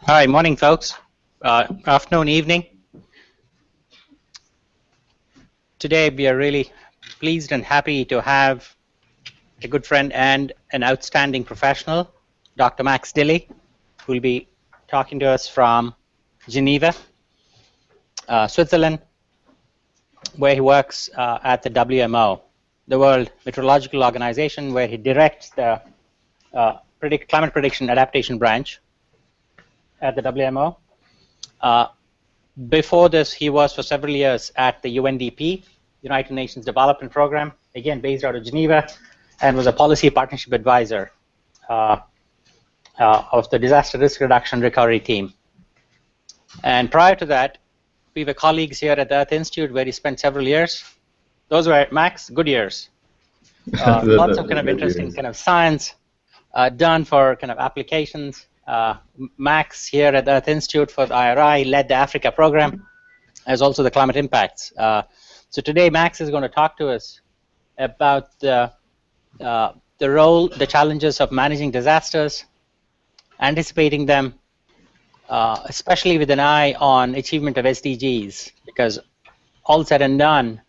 Hi, morning, folks. Afternoon, evening. Today, we are really pleased and happy to have a good friend and an outstanding professional, Dr. Max Dilley, who will be talking to us from Geneva, Switzerland, where he works at the WMO, the World Meteorological Organization, where he directs the Climate Prediction Adaptation Branch at the WMO. Before this, he was for several years at the UNDP, United Nations Development Program, again based out of Geneva, and was a policy partnership advisor of the Disaster Risk Reduction Recovery Team. And prior to that, we were colleagues here at the Earth Institute, where he spent several years. Those were, Max, good years. Lots of kind of interesting kind of science done for kind of applications. Max here at the Earth Institute for the IRI led the Africa program, as also the climate impacts. So today, Max is going to talk to us about the role, the challenges of managing disasters, anticipating them, especially with an eye on achievement of SDGs, because all said and done,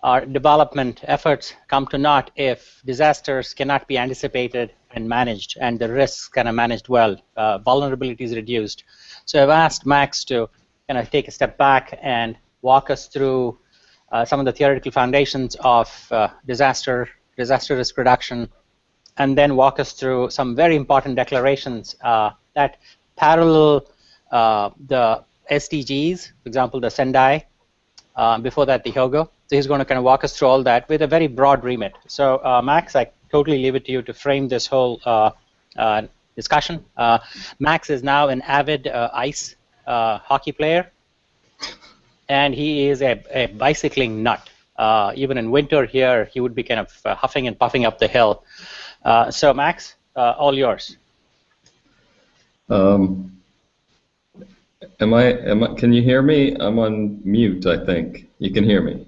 our development efforts come to naught if disasters cannot be anticipated and managed, and the risks kind of managed well, vulnerabilities reduced. So I've asked Max to kind of take a step back and walk us through some of the theoretical foundations of disaster risk reduction, and then walk us through some very important declarations that parallel the SDGs, for example, the Sendai, before that the Hyogo. So he's going to kind of walk us through all that with a very broad remit. So Max, I totally leave it to you to frame this whole discussion. Max is now an avid ice hockey player, and he is a bicycling nut. Even in winter here, he would be kind of huffing and puffing up the hill. So Max, all yours. Can you hear me? I'm on mute, I think. You can hear me.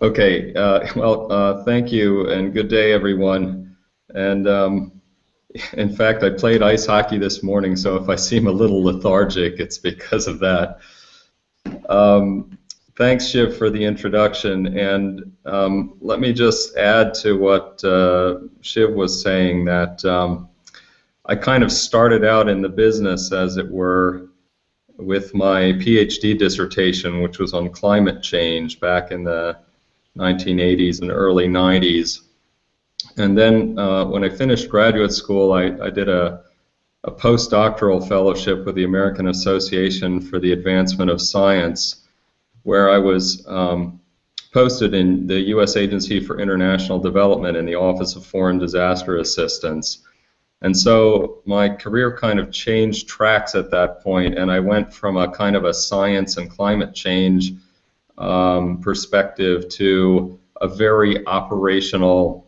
Okay, well, thank you, and good day, everyone. And in fact, I played ice hockey this morning, so if I seem a little lethargic, it's because of that. Thanks, Shiv, for the introduction, and let me just add to what Shiv was saying, that I kind of started out in the business, as it were, with my PhD dissertation, which was on climate change back in the 1980s and early 90s. And then when I finished graduate school, I did a postdoctoral fellowship with the American Association for the Advancement of Science, where I was posted in the U.S. Agency for International Development in the Office of Foreign Disaster Assistance. And so my career kind of changed tracks at that point, and I went from a kind of a science and climate change perspective to a very operational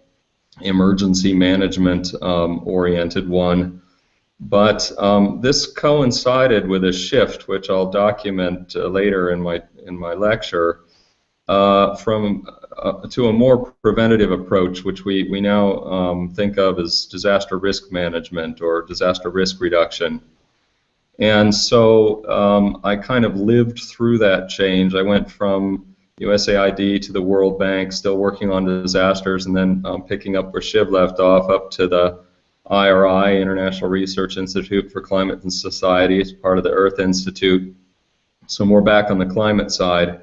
emergency management oriented one. But this coincided with a shift, which I'll document later in my lecture, to a more preventative approach, which we now think of as disaster risk management or disaster risk reduction. And so I kind of lived through that change. I went from USAID to the World Bank, still working on disasters, and then picking up where Shiv left off, up to the IRI, International Research Institute for Climate and Society, as part of the Earth Institute. So more back on the climate side.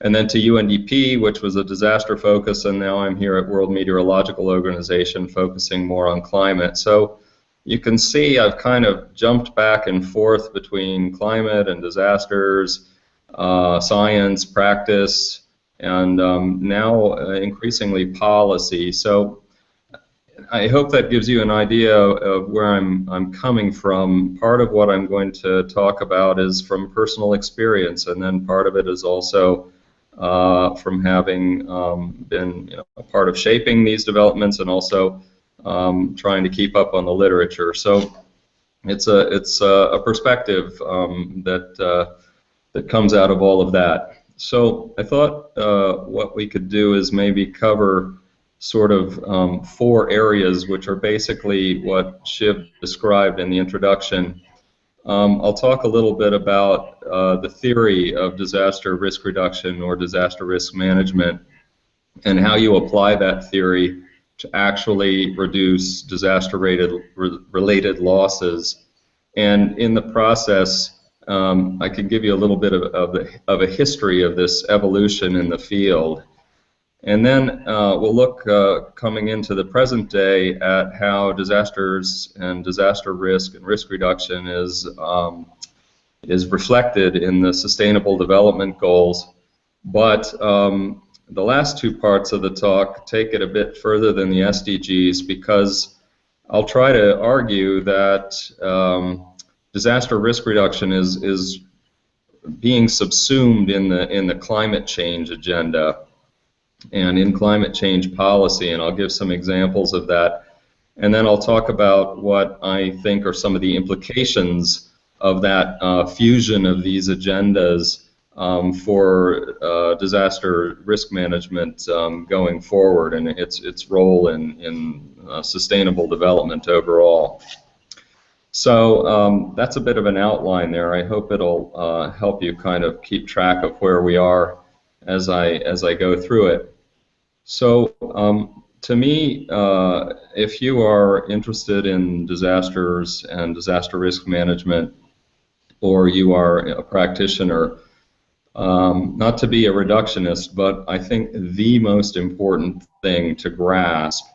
And then to UNDP, which was a disaster focus, and now I'm here at World Meteorological Organization, focusing more on climate. So you can see I've kind of jumped back and forth between climate and disasters, science, practice, and now increasingly policy. So I hope that gives you an idea of where I'm coming from. Part of what I'm going to talk about is from personal experience, and then part of it is also from having been a part of shaping these developments, and also trying to keep up on the literature. So it's a perspective that comes out of all of that. So I thought what we could do is maybe cover sort of 4 areas, which are basically what Shiv described in the introduction. I'll talk a little bit about the theory of disaster risk reduction or disaster risk management and how you apply that theory to actually reduce disaster-related losses. And in the process, I can give you a little bit of a history of this evolution in the field. And then we'll look coming into the present day at how disasters and disaster risk and risk reduction is reflected in the Sustainable Development Goals. But the last two parts of the talk take it a bit further than the SDGs, because I'll try to argue that disaster risk reduction is being subsumed in the climate change agenda and in climate change policy, and I'll give some examples of that. And then I'll talk about what I think are some of the implications of that fusion of these agendas for disaster risk management going forward, and its role in sustainable development overall. So that's a bit of an outline there. I hope it'll help you kind of keep track of where we are as I go through it. So to me, if you are interested in disasters and disaster risk management, or you are a practitioner, not to be a reductionist, but I think the most important thing to grasp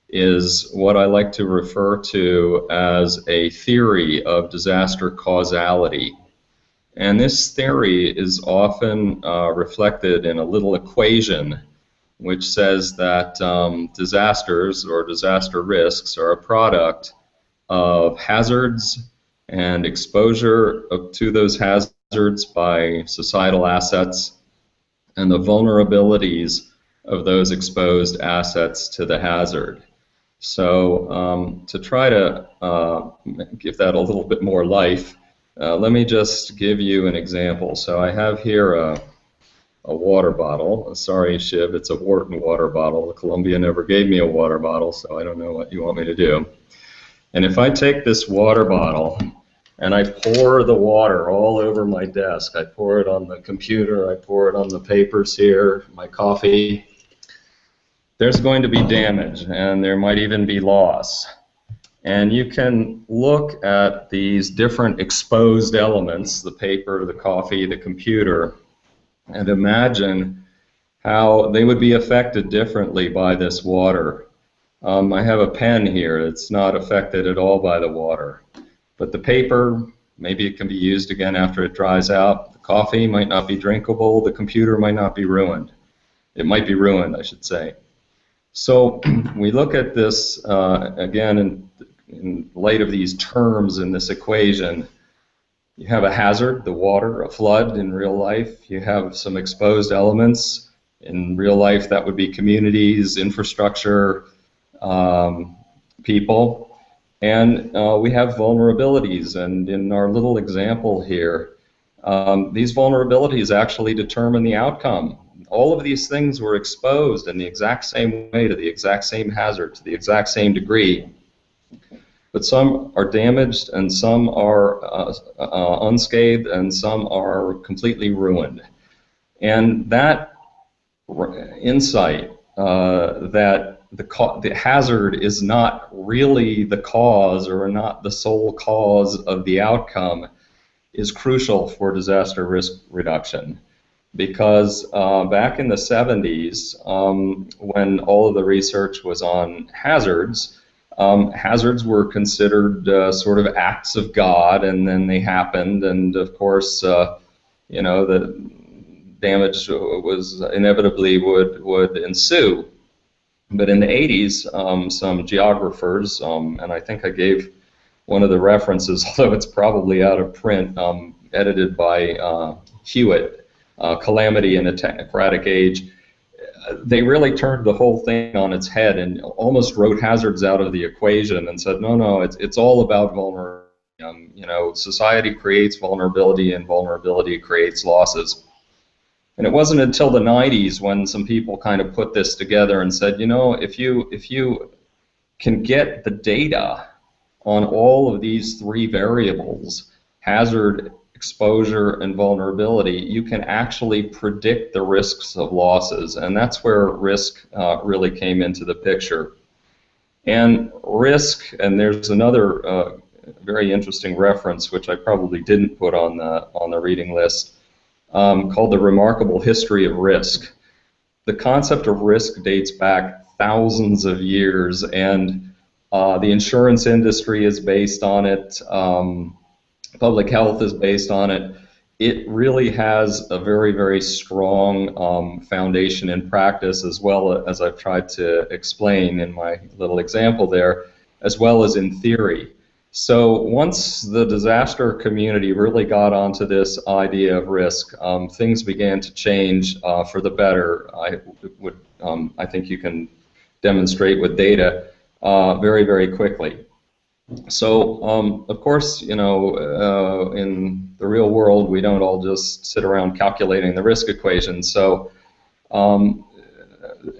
is what I like to refer to as a theory of disaster causality. And this theory is often reflected in a little equation which says that disasters or disaster risks are a product of hazards and exposure to those hazards by societal assets and the vulnerabilities of those exposed assets to the hazard. So to try to give that a little bit more life, let me just give you an example. So I have here a water bottle. Sorry, Shiv, it's a Wharton water bottle. Columbia never gave me a water bottle, so I don't know what you want me to do. And if I take this water bottle and I pour the water all over my desk, I pour it on the computer, I pour it on the papers here, my coffee, there's going to be damage, and there might even be loss. And you can look at these different exposed elements, the paper, the coffee, the computer, and imagine how they would be affected differently by this water. I have a pen here. It's not affected at all by the water. But the paper, maybe it can be used again after it dries out. The coffee might not be drinkable. The computer might not be ruined. It might be ruined, I should say. So we look at this again in light of these terms in this equation. You have a hazard, the water, a flood in real life. You have some exposed elements. In real life, that would be communities, infrastructure, people. And we have vulnerabilities. And in our little example here, these vulnerabilities actually determine the outcome. All of these things were exposed in the exact same way to the exact same hazard, to the exact same degree. But some are damaged, and some are unscathed, and some are completely ruined. And that insight that the hazard is not really the cause or not the sole cause of the outcome is crucial for disaster risk reduction. Because back in the 70s, when all of the research was on hazards, hazards were considered sort of acts of God, and then they happened, and of course, you know, the damage was inevitably would ensue. But in the 80s, some geographers, and I think I gave one of the references, although it's probably out of print, edited by Hewitt, Calamity in a Technocratic Age. They really turned the whole thing on its head and almost wrote hazards out of the equation and said, no, it's all about vulnerability. You know, society creates vulnerability, and vulnerability creates losses. And it wasn't until the 90s when some people kind of put this together and said, you know, if you can get the data on all of these three variables, hazard, exposure, and vulnerability, you can actually predict the risks of losses, and that's where risk really came into the picture. And risk, and there's another very interesting reference which I probably didn't put on the reading list, called The Remarkable History of Risk. The concept of risk dates back thousands of years, and the insurance industry is based on it. Public health is based on it. It really has a very, very strong foundation in practice, as well as I've tried to explain in my little example there, as well as in theory. So once the disaster community really got onto this idea of risk, things began to change for the better. I think you can demonstrate with data very, very quickly. So, of course, you know, in the real world, we don't all just sit around calculating the risk equation. So,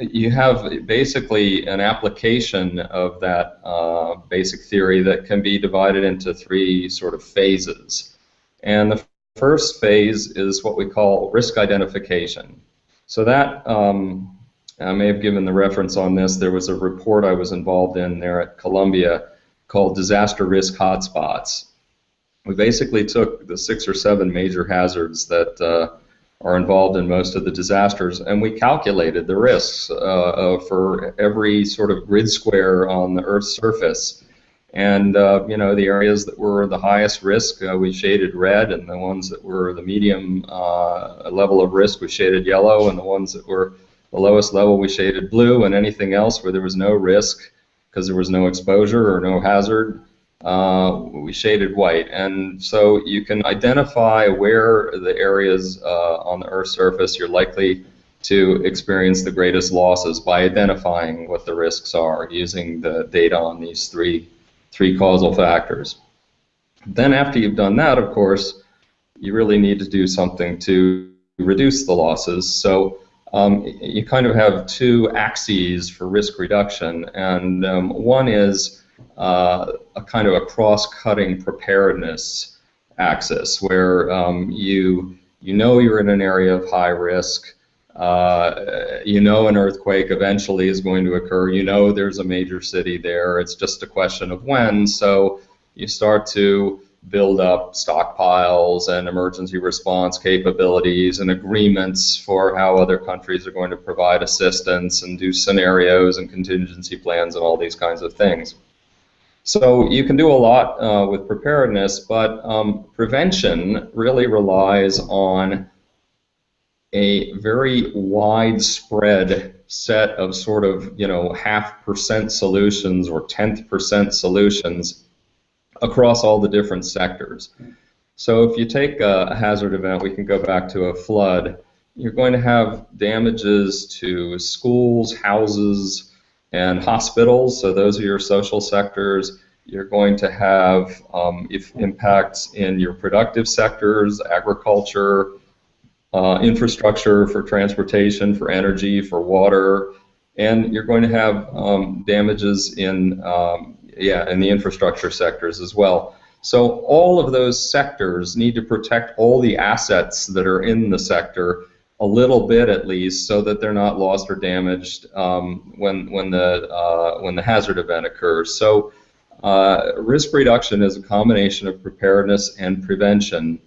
you have basically an application of that basic theory that can be divided into three sort of phases. And the first phase is what we call risk identification. So that, I may have given the reference on this. There was a report I was involved in there at Columbia called Disaster Risk Hotspots. We basically took the 6 or 7 major hazards that are involved in most of the disasters, and we calculated the risks for every sort of grid square on the Earth's surface. And you know, the areas that were the highest risk, we shaded red, and the ones that were the medium level of risk, we shaded yellow, and the ones that were the lowest level, we shaded blue, and anything else where there was no risk, because there was no exposure or no hazard, we shaded white. And so you can identify where the areas on the Earth's surface you're likely to experience the greatest losses by identifying what the risks are using the data on these three causal factors. Then after you've done that, of course, you really need to do something to reduce the losses. So you kind of have two axes for risk reduction, and one is a kind of a cross-cutting preparedness axis, where you know you're in an area of high risk, you know an earthquake eventually is going to occur, you know there's a major city there, it's just a question of when, so you start to build up stockpiles and emergency response capabilities and agreements for how other countries are going to provide assistance and do scenarios and contingency plans and all these kinds of things. So you can do a lot with preparedness, but prevention really relies on a very widespread set of sort of, you know, 0.5% solutions or 10th% solutions across all the different sectors. So if you take a hazard event, we can go back to a flood, you're going to have damages to schools, houses, and hospitals, so those are your social sectors. You're going to have impacts in your productive sectors, agriculture, infrastructure for transportation, for energy, for water, and you're going to have damages in the infrastructure sectors as well. So all of those sectors need to protect all the assets that are in the sector a little bit at least, so that they're not lost or damaged when the hazard event occurs. So risk reduction is a combination of preparedness and prevention,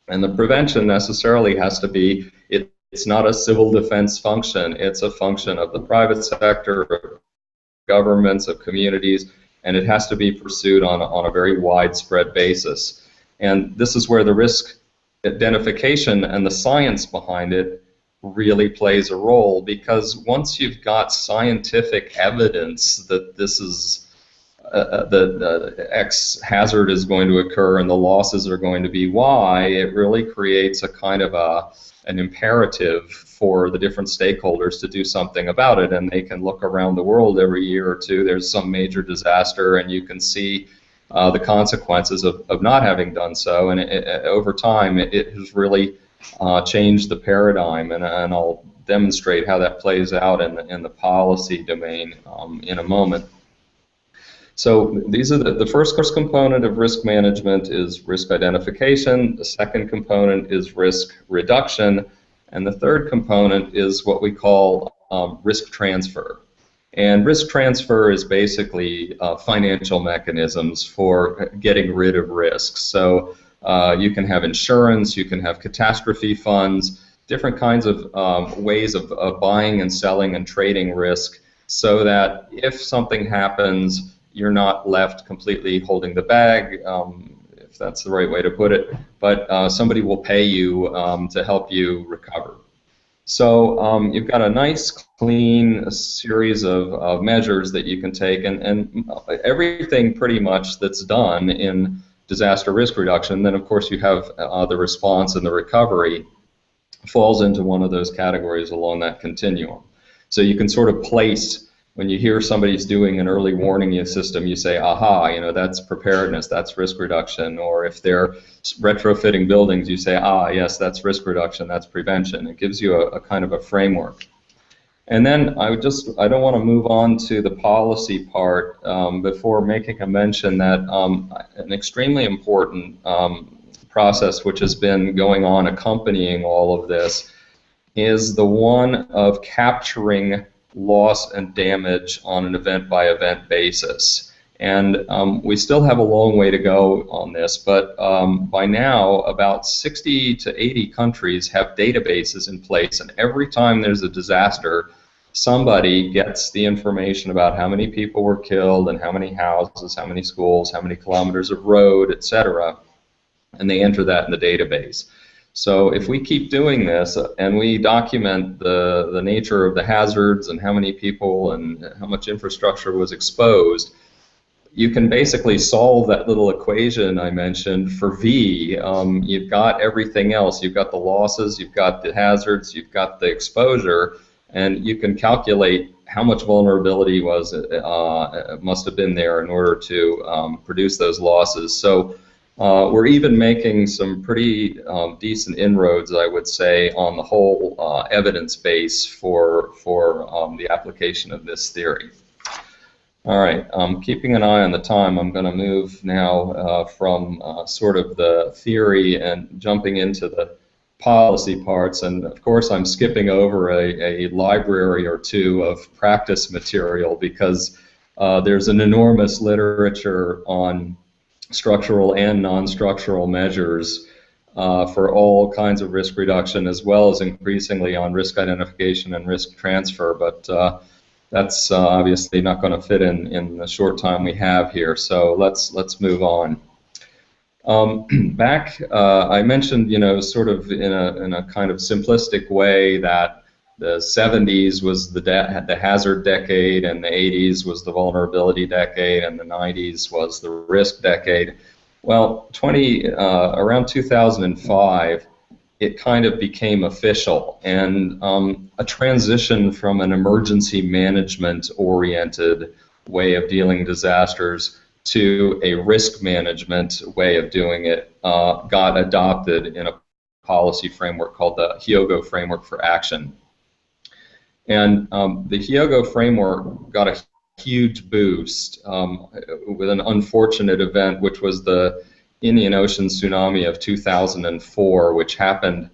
and the prevention necessarily has to be, it's not a civil defense function, it's a function of the private sector, of governments, of communities, and it has to be pursued on a very widespread basis. And this is where the risk identification and the science behind it really plays a role, because once you've got scientific evidence that this is the X hazard is going to occur and the losses are going to be Y, it really creates a kind of an imperative for the different stakeholders to do something about it, and they can look around the world every year or two, there's some major disaster, and you can see the consequences of not having done so, and over time it has really changed the paradigm, and I'll demonstrate how that plays out in the policy domain in a moment. So these are the first component of risk management is risk identification. The second component is risk reduction. And the third component is what we call risk transfer. And risk transfer is basically financial mechanisms for getting rid of risks. So you can have insurance, you can have catastrophe funds, different kinds of ways of buying and selling and trading risk, so that if something happens, you're not left completely holding the bag, if that's the right way to put it, but somebody will pay you to help you recover. So you've got a nice, clean series of measures that you can take, and everything pretty much that's done in disaster risk reduction. Then, of course, you have the response and the recovery falls into one of those categories along that continuum. So you can sort of place, when you hear somebody's doing an early warning system, you say, aha, you know, that's preparedness, that's risk reduction. Or if they're retrofitting buildings, you say, ah, yes, that's risk reduction, that's prevention. It gives you a kind of a framework. And then I don't want to move on to the policy part before making a mention that an extremely important process which has been going on accompanying all of this is the one of capturing loss and damage on an event-by-event basis. And we still have a long way to go on this, but by now about 60 to 80 countries have databases in place, and every time there's a disaster, somebody gets the information about how many people were killed and how many houses, how many schools, how many kilometers of road, etc., and they enter that in the database. So if we keep doing this and we document the nature of the hazards and how many people and how much infrastructure was exposed, you can basically solve that little equation I mentioned for V. You've got everything else. You've got the losses, you've got the hazards, you've got the exposure, and you can calculate how much vulnerability must have been there in order to produce those losses. So we're even making some pretty decent inroads, I would say, on the whole evidence base for the application of this theory. All right, keeping an eye on the time, I'm going to move now from sort of the theory and jumping into the policy parts. And of course, I'm skipping over a library or two of practice material because there's an enormous literature on structural and non-structural measures for all kinds of risk reduction, as well as increasingly on risk identification and risk transfer. But that's obviously not going to fit in the short time we have here. So let's move on. Back, I mentioned, you know, sort of in a kind of simplistic way that the 70s was the hazard decade, and the 80s was the vulnerability decade, and the 90s was the risk decade. Well, around 2005, it kind of became official, and a transition from an emergency management-oriented way of dealing with disasters to a risk management way of doing it got adopted in a policy framework called the Hyogo Framework for Action. And the Hyogo framework got a huge boost with an unfortunate event, which was the Indian Ocean tsunami of 2004, which happened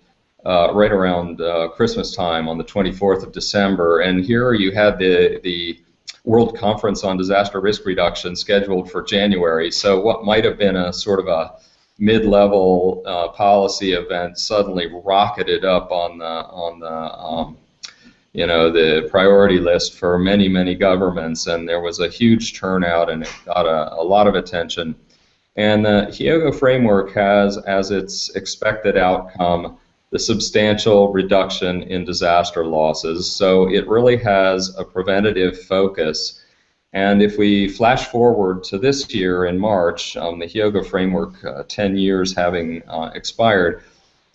right around Christmas time on the 24th of December. And here you had the World Conference on Disaster Risk Reduction scheduled for January. So what might have been a sort of a mid-level policy event suddenly rocketed up on the you know, the priority list for many governments, and there was a huge turnout, and it got a lot of attention. And the Hyogo framework has, as its expected outcome, the substantial reduction in disaster losses. So it really has a preventative focus. And if we flash forward to this year in March, the Hyogo framework, 10 years having expired,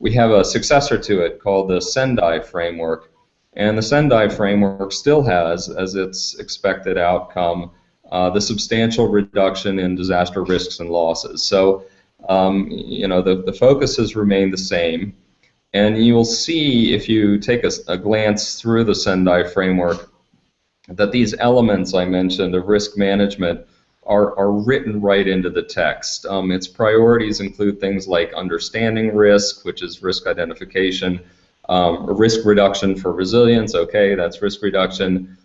we have a successor to it called the Sendai framework. And the Sendai framework still has, as its expected outcome, the substantial reduction in disaster risks and losses. So, you know, the focus has remained the same. And you will see, if you take a glance through the Sendai framework, that these elements I mentioned of risk management are written right into the text. Its priorities include things like understanding risk, which is risk identification, risk reduction for resilience, okay, that's risk reduction,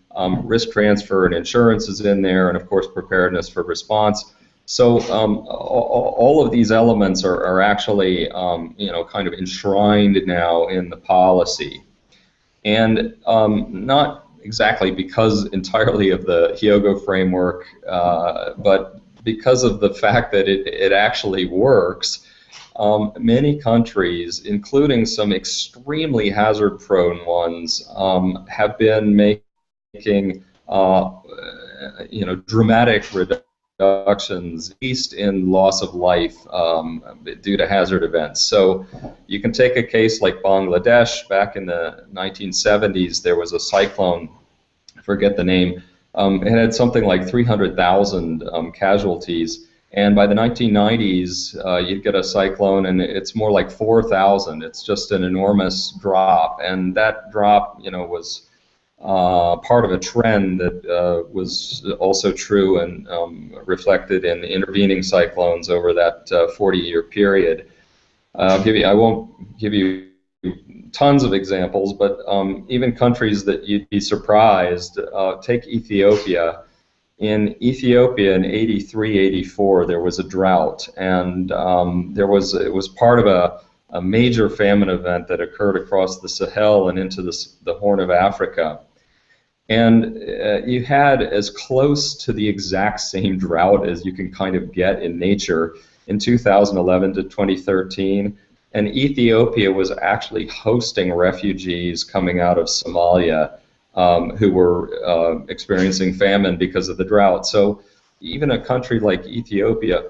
risk transfer and insurance is in there, and of course preparedness for response. So all of these elements are actually kind of enshrined now in the policy. And not exactly because entirely of the Hyogo framework, but because of the fact that it actually works. Many countries, including some extremely hazard-prone ones, have been making dramatic reductions, at least in loss of life due to hazard events. So you can take a case like Bangladesh. Back in the 1970s, there was a cyclone, I forget the name, it had something like 300,000 casualties. And by the 1990s, you'd get a cyclone, and it's more like 4,000. It's just an enormous drop, and that drop, was part of a trend that was also true and reflected in intervening cyclones over that 40-year period. I won't give you tons of examples, but even countries that you'd be surprised. Take Ethiopia. In Ethiopia in 83, 84, there was a drought, and it was part of a major famine event that occurred across the Sahel and into the Horn of Africa. And you had as close to the exact same drought as you can kind of get in nature in 2011 to 2013. And Ethiopia was actually hosting refugees coming out of Somalia who were experiencing famine because of the drought. So even a country like Ethiopia,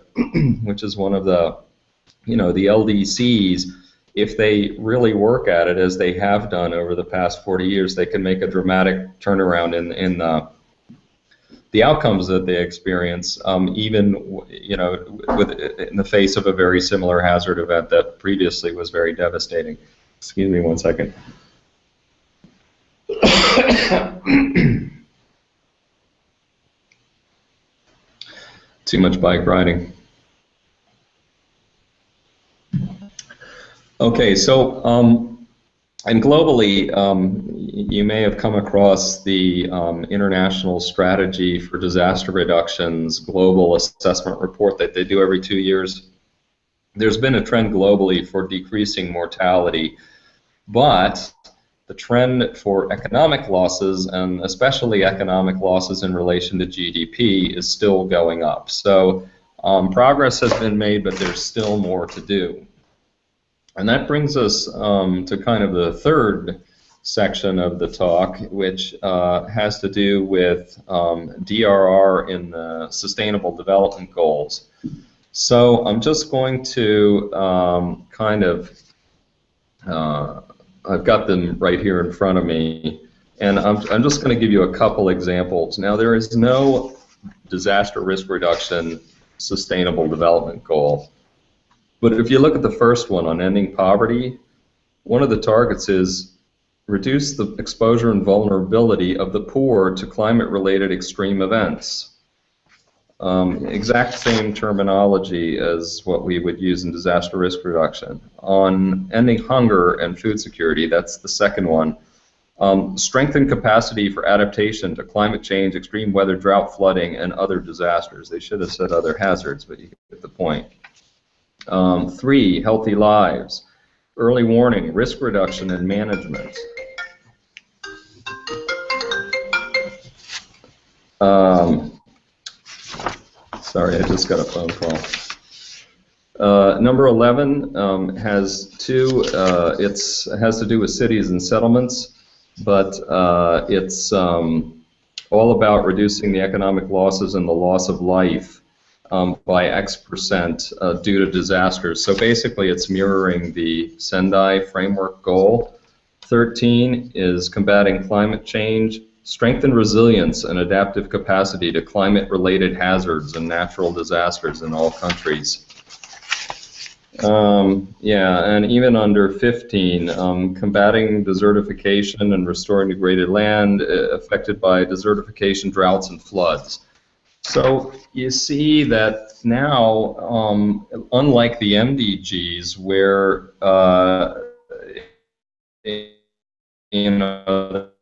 which is one of the, the LDCs, if they really work at it as they have done over the past 40 years, they can make a dramatic turnaround in the outcomes that they experience, even in the face of a very similar hazard event that previously was very devastating. Excuse me one second. Too much bike riding. Okay, so and globally, you may have come across the International Strategy for Disaster Reduction's global assessment report that they do every 2 years. There's been a trend globally for decreasing mortality, but the trend for economic losses, and especially economic losses in relation to GDP, is still going up. So progress has been made, but there's still more to do. And that brings us to kind of the third section of the talk, which has to do with DRR in the Sustainable Development Goals. So I'm just going to I've got them right here in front of me, and I'm just going to give you a couple examples. Now, there is no disaster risk reduction sustainable development goal. But if you look at the first one on ending poverty, one of the targets is reduce the exposure and vulnerability of the poor to climate-related extreme events. Exact same terminology as what we would use in disaster risk reduction. On ending hunger and food security, that's the second one. Strengthen capacity for adaptation to climate change, extreme weather, drought, flooding, and other disasters. They should have said other hazards, but you get the point. 3, healthy lives. Early warning, risk reduction, and management. Sorry, I just got a phone call. Number 11 has to do with cities and settlements, but it's all about reducing the economic losses and the loss of life by X% due to disasters. So basically, it's mirroring the Sendai framework goal. 13 is combating climate change. Strengthen resilience and adaptive capacity to climate-related hazards and natural disasters in all countries. And even under 15, combating desertification and restoring degraded land affected by desertification, droughts, and floods. So you see that now, unlike the MDGs, where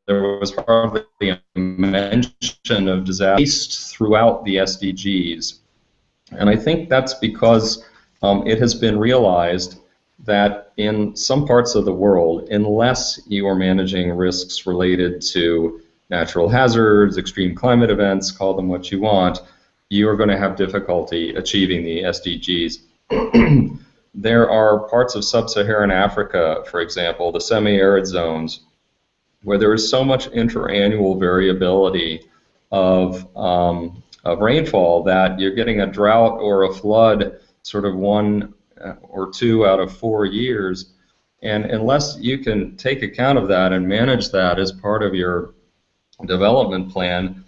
there was hardly a mention of disaster throughout the SDGs, and I think that's because it has been realized that in some parts of the world, unless you are managing risks related to natural hazards, extreme climate events, call them what you want, you are going to have difficulty achieving the SDGs. There are parts of sub-Saharan Africa, for example, the semi-arid zones, where there is so much interannual variability of rainfall that you're getting a drought or a flood sort of 1 or 2 out of 4 years. And unless you can take account of that and manage that as part of your development plan,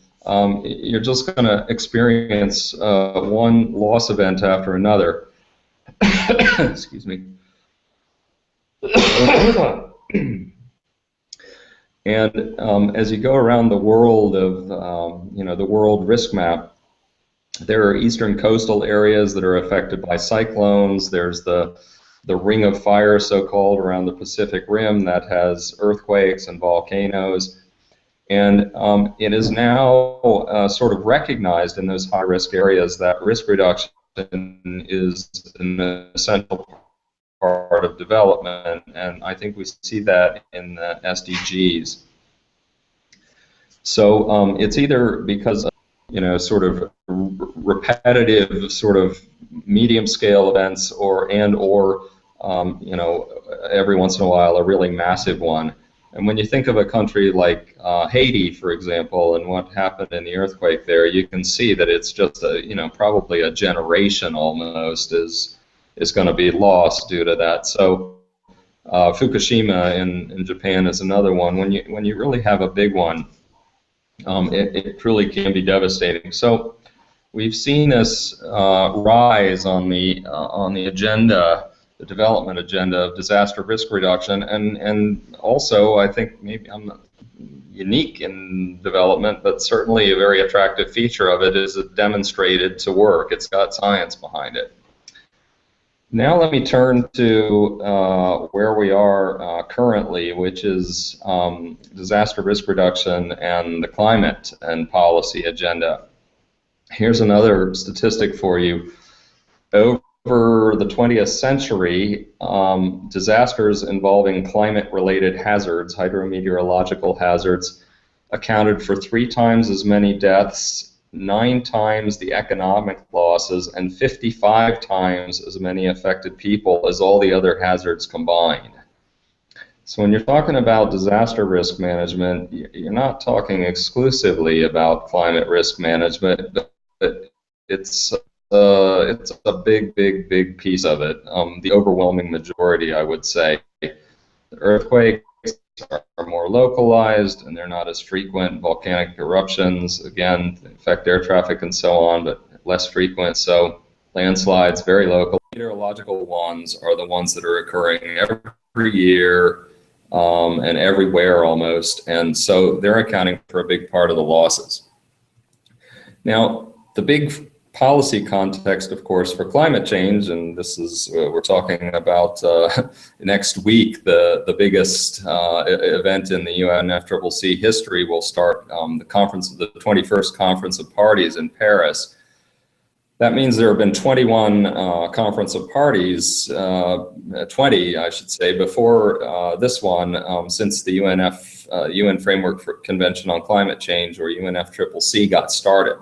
you're just going to experience one loss event after another. Excuse me. And as you go around the world of, the world risk map, there are eastern coastal areas that are affected by cyclones. There's the ring of fire, so-called, around the Pacific Rim that has earthquakes and volcanoes. And it is now sort of recognized in those high-risk areas that risk reduction is an essential part of development, and I think we see that in the SDGs. So it's either because of, sort of repetitive, sort of medium-scale events, or every once in a while a really massive one. And when you think of a country like Haiti, for example, and what happened in the earthquake there, you can see that it's just probably a generation almost is going to be lost due to that. So Fukushima in Japan is another one. When you really have a big one, it truly can be devastating. So we've seen this rise on the agenda, the development agenda of disaster risk reduction, and also I think maybe I'm not unique in development, but certainly a very attractive feature of it is it demonstrated to work. It's got science behind it. Now let me turn to where we are currently, which is disaster risk reduction and the climate and policy agenda. Here's another statistic for you. Over the 20th century, disasters involving climate-related hazards, hydrometeorological hazards, accounted for 3 times as many deaths, 9 times the economic losses, and 55 times as many affected people as all the other hazards combined. So when you're talking about disaster risk management, you're not talking exclusively about climate risk management, but it's a big piece of it. The overwhelming majority, I would say. The earthquakes are more localized and they're not as frequent. Volcanic eruptions, again, affect air traffic and so on, but less frequent. So landslides, very local. Meteorological ones are the ones that are occurring every year and everywhere almost, and so they're accounting for a big part of the losses. Now, the big policy context, of course, for climate change, and this is, we're talking about next week, the biggest event in the UNFCCC history will start, the 21st Conference of Parties in Paris. That means there have been 21 Conference of Parties, 20, I should say, before this one, since the UN Framework Convention on Climate Change, or UNFCCC, got started.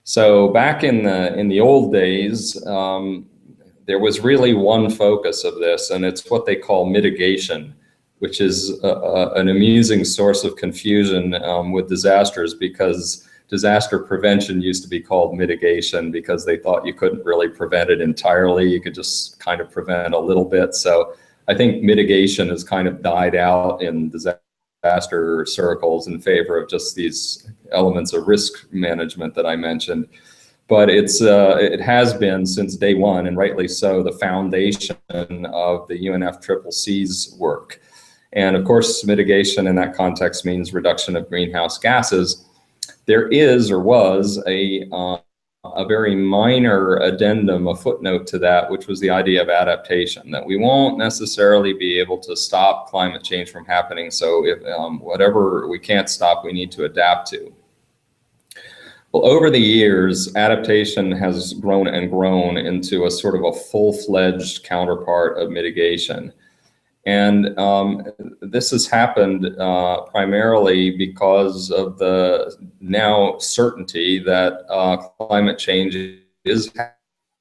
So back in the old days, there was really one focus of this, and it's what they call mitigation, which is an amusing source of confusion with disasters, because disaster prevention used to be called mitigation because they thought you couldn't really prevent it entirely. You could just kind of prevent a little bit. So I think mitigation has kind of died out in disaster circles in favor of just these elements of risk management that I mentioned. But it has been since day one, and rightly so, the foundation of the UNFCCC's work. And of course, mitigation in that context means reduction of greenhouse gases. There is or was a very minor addendum, a footnote to that, which was the idea of adaptation, that we won't necessarily be able to stop climate change from happening. So if whatever we can't stop, we need to adapt to. Well, over the years, adaptation has grown and grown into a sort of a full-fledged counterpart of mitigation. And this has happened primarily because of the now certainty that climate change is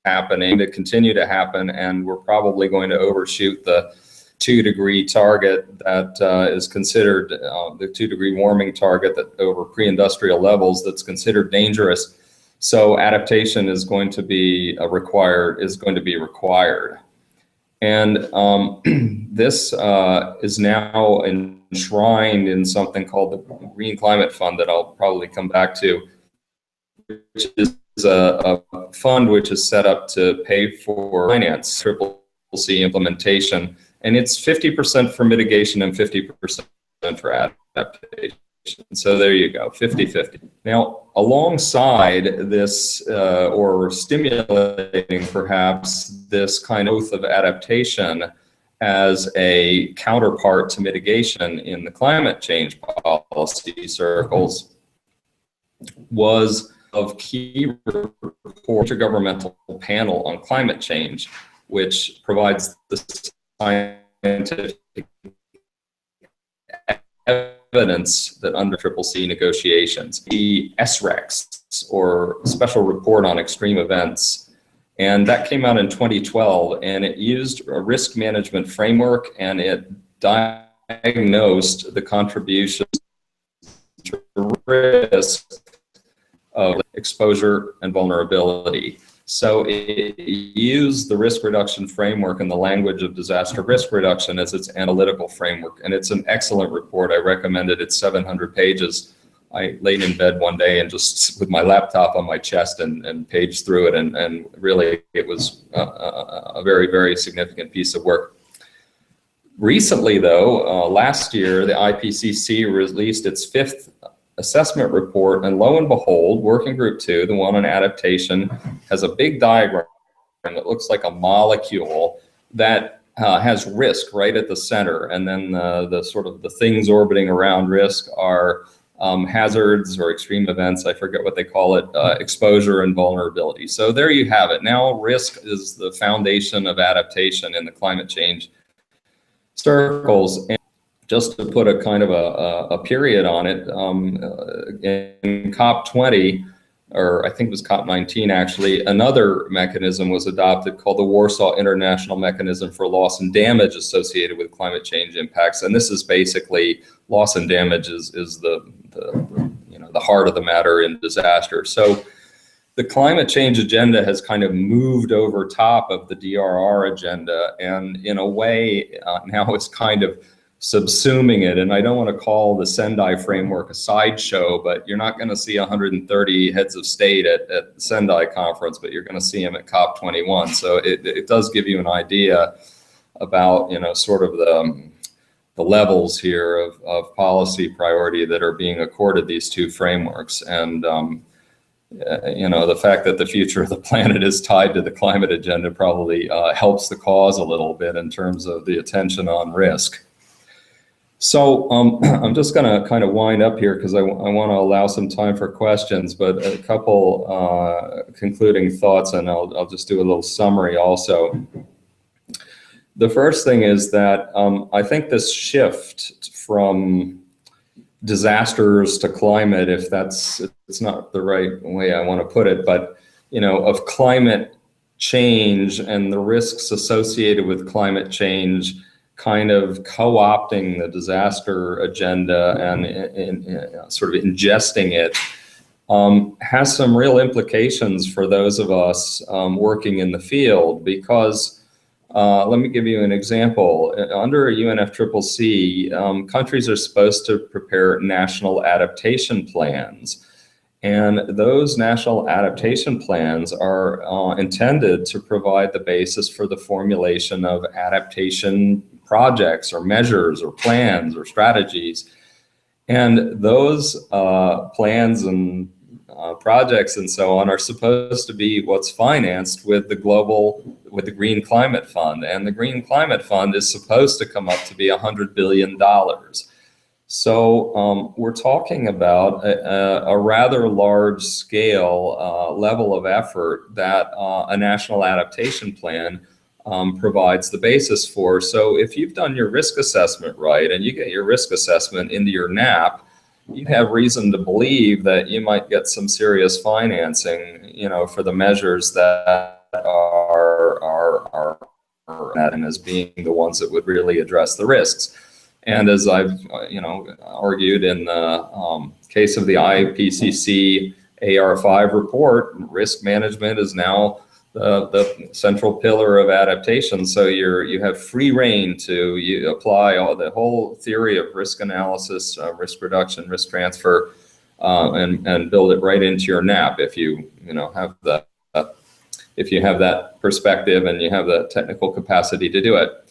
happening, to continue to happen, and we're probably going to overshoot the 2-degree target that is considered, the 2-degree warming target that over pre-industrial levels that's considered dangerous. So adaptation is going to be required. And this is now enshrined in something called the Green Climate Fund that I'll probably come back to, which is a fund which is set up to pay for finance CCC implementation. And it's 50% for mitigation and 50% for adaptation. So there you go, 50-50. Now, alongside this, or stimulating perhaps this kind of adaptation as a counterpart to mitigation in the climate change policy circles, was of key report intergovernmental panel on climate change, which provides the scientific evidence that under CCC negotiations, the SREX, or Special Report on Extreme Events, and that came out in 2012, and it used a risk management framework, and it diagnosed the contributions to risk of exposure and vulnerability. So it used the risk reduction framework and the language of disaster risk reduction as its analytical framework. And it's an excellent report. I recommend it. It's 700 pages. I laid in bed one day and just with my laptop on my chest and paged through it. And really it was a very, very significant piece of work. Recently though, last year, the IPCC released its 5th assessment report, and lo and behold, Working Group 2, the one on adaptation, has a big diagram that looks like a molecule that has risk right at the center, and then the sort of the things orbiting around risk are hazards or extreme events, I forget what they call it, exposure and vulnerability. So there you have it. Now risk is the foundation of adaptation in the climate change circles. And just to put a kind of a period on it, in COP20, or I think it was COP19 actually, another mechanism was adopted called the Warsaw International Mechanism for Loss and Damage associated with climate change impacts. And this is basically loss and damage is the heart of the matter in disaster. So the climate change agenda has kind of moved over top of the DRR agenda, and in a way now it's kind of subsuming it. And I don't want to call the Sendai framework a sideshow, but you're not going to see 130 heads of state at the Sendai conference, but you're going to see them at COP21. So it does give you an idea about, sort of the levels here of policy priority that are being accorded these two frameworks. And the fact that the future of the planet is tied to the climate agenda probably helps the cause a little bit in terms of the attention on risk. So I'm just going to kind of wind up here because I want to allow some time for questions, but a couple concluding thoughts, and I'll just do a little summary also. The first thing is that I think this shift from disasters to climate, if it's not the right way I want to put it, but of climate change and the risks associated with climate change kind of co-opting the disaster agenda and sort of ingesting it has some real implications for those of us working in the field, because let me give you an example. Under UNFCCC, countries are supposed to prepare national adaptation plans. And those national adaptation plans are intended to provide the basis for the formulation of adaptation projects or measures or plans or strategies. And those plans and projects and so on are supposed to be what's financed with the Green Climate Fund. And the Green Climate Fund is supposed to come up to be $100 billion. So we're talking about a rather large scale level of effort that a national adaptation plan provides the basis for. So if you've done your risk assessment right and you get your risk assessment into your NAP, you have reason to believe that you might get some serious financing, you know, for the measures that are and as being the ones that would really address the risks. And as I've, you know, argued in the case of the IPCC AR5 report, risk management is now the central pillar of adaptation. So you have free reign to apply the whole theory of risk analysis, risk reduction, risk transfer, and build it right into your NAP if you have that perspective and you have the technical capacity to do it.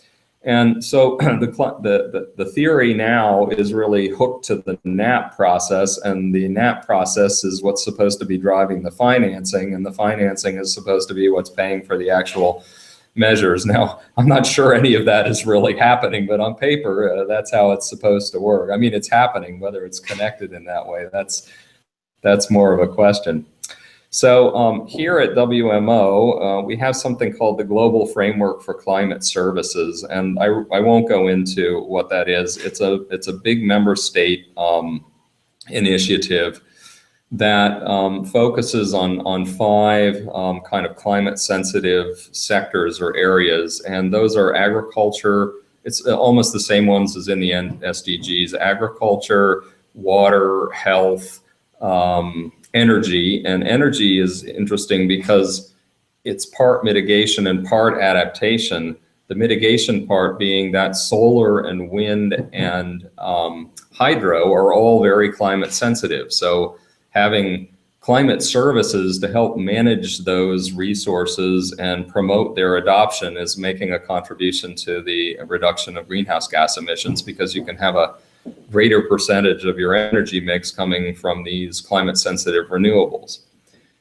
And so the theory now is really hooked to the NAP process, and the NAP process is what's supposed to be driving the financing, and the financing is supposed to be what's paying for the actual measures. Now, I'm not sure any of that is really happening, but on paper, that's how it's supposed to work. I mean, it's happening. Whether it's connected in that way, that's more of a question. So here at WMO, we have something called the Global Framework for Climate Services, and I won't go into what that is. It's a big member state initiative that focuses on 5 kind of climate sensitive sectors or areas, and those are agriculture. It's almost the same ones as in the SDGs: agriculture, water, health, energy. And energy is interesting because it's part mitigation and part adaptation. The mitigation part being that solar and wind and hydro are all very climate sensitive. So having climate services to help manage those resources and promote their adoption is making a contribution to the reduction of greenhouse gas emissions, because you can have a greater percentage of your energy mix coming from these climate sensitive renewables.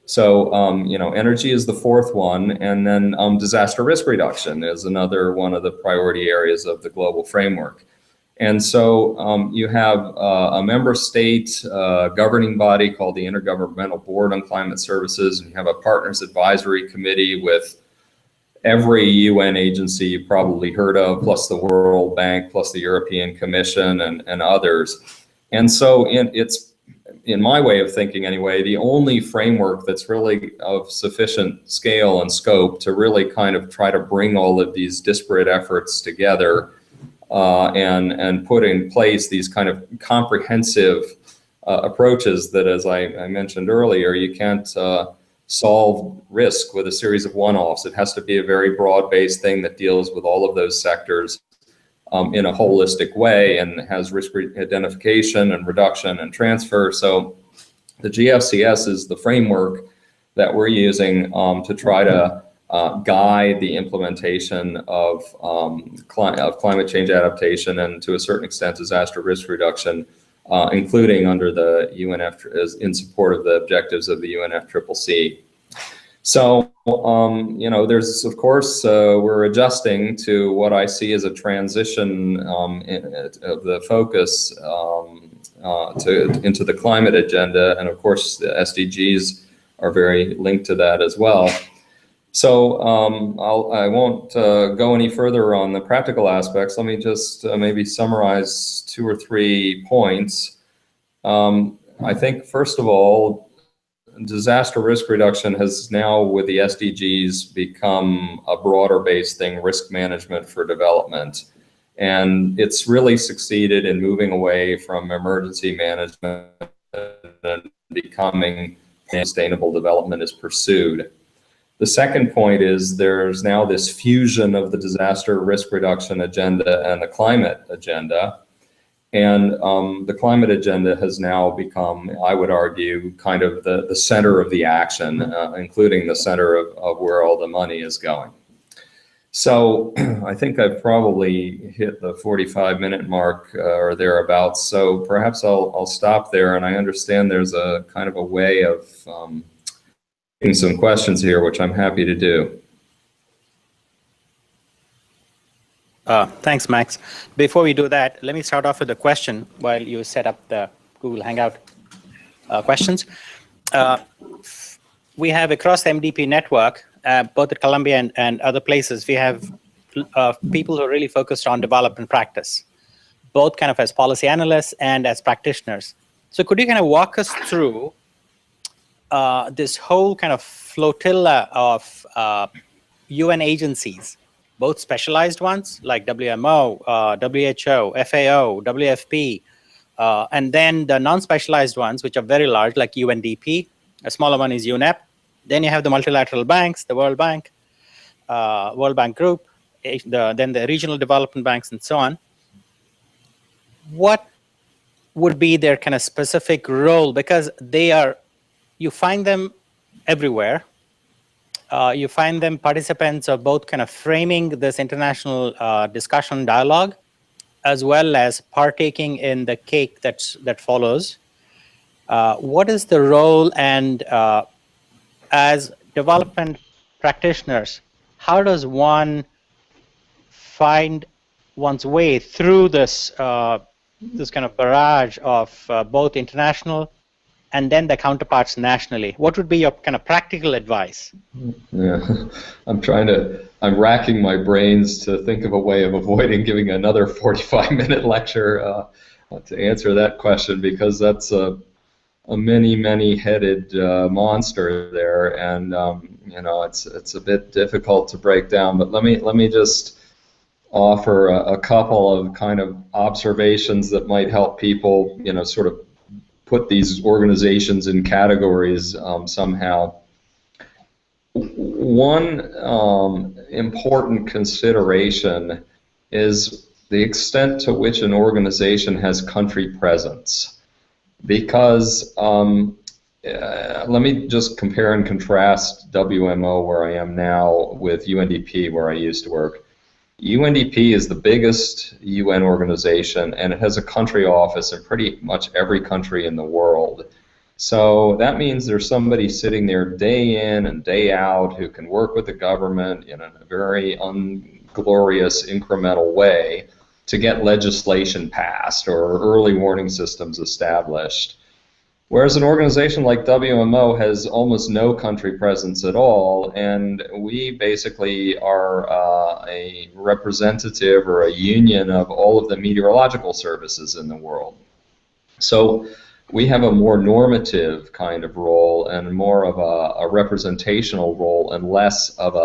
So, energy is the 4th one, and then disaster risk reduction is another one of the priority areas of the global framework. And so you have a member state governing body called the Intergovernmental Board on Climate Services, and you have a partners advisory committee with every UN agency you've probably heard of, plus the World Bank, plus the European Commission, and others. And so it's, in my way of thinking anyway, the only framework that's really of sufficient scale and scope to really kind of try to bring all of these disparate efforts together and put in place these kind of comprehensive approaches that, as I mentioned earlier, you can't solve risk with a series of one-offs. It has to be a very broad-based thing that deals with all of those sectors in a holistic way and has risk identification and reduction and transfer. So the GFCS is the framework that we're using to try to guide the implementation of climate change adaptation and, to a certain extent, disaster risk reduction, including under the UNF, in support of the objectives of the UNFCCC. So, there's, of course, we're adjusting to what I see as a transition of the focus into the climate agenda, and of course the SDGs are very linked to that as well. So I won't go any further on the practical aspects. Let me just maybe summarize 2 or 3 points. I think, first of all, disaster risk reduction has now, with the SDGs, become a broader based thing, risk management for development. And it's really succeeded in moving away from emergency management and becoming sustainable development is pursued. The second point is there's now this fusion of the disaster risk reduction agenda and the climate agenda. And the climate agenda has now become, I would argue, kind of the center of the action, including the center of where all the money is going. So I think I've probably hit the 45-minute mark or thereabouts. So perhaps I'll stop there. And I understand there's a kind of a way of getting some questions here, which I'm happy to do. Thanks, Max. Before we do that, let me start off with a question while you set up the Google Hangout questions. We have across the MDP network, both at Columbia and other places, we have people who are really focused on development practice, both kind of as policy analysts and as practitioners. So could you kind of walk us through this whole kind of flotilla of UN agencies, both specialized ones like WMO, WHO, FAO, WFP, and then the non-specialized ones, which are very large, like UNDP. A smaller one is UNEP. Then you have the multilateral banks, the World Bank Group, then the regional development banks, and so on. What would be their kind of specific role? Because they are, you find them everywhere. You find them participants of both kind of framing this international discussion dialogue, as well as partaking in the cake that follows. What is the role, and as development practitioners, how does one find one's way through this this kind of barrage of both international and then the counterparts nationally? What would be your kind of practical advice? Yeah, I'm racking my brains to think of a way of avoiding giving another 45-minute lecture to answer that question, because that's a many-headed monster there, and you know, it's a bit difficult to break down. But let me just offer a couple of kind of observations that might help people, you know, sort of put these organizations in categories somehow. One important consideration is the extent to which an organization has country presence. Because let me just compare and contrast WMO, where I am now, with UNDP, where I used to work. UNDP is the biggest UN organization, and it has a country office in pretty much every country in the world. So that means there's somebody sitting there day in and day out who can work with the government in a very unglorious, incremental way to get legislation passed or early warning systems established. Whereas an organization like WMO has almost no country presence at all, and we basically are a representative or a union of all of the meteorological services in the world. So we have a more normative kind of role and more of a representational role and less of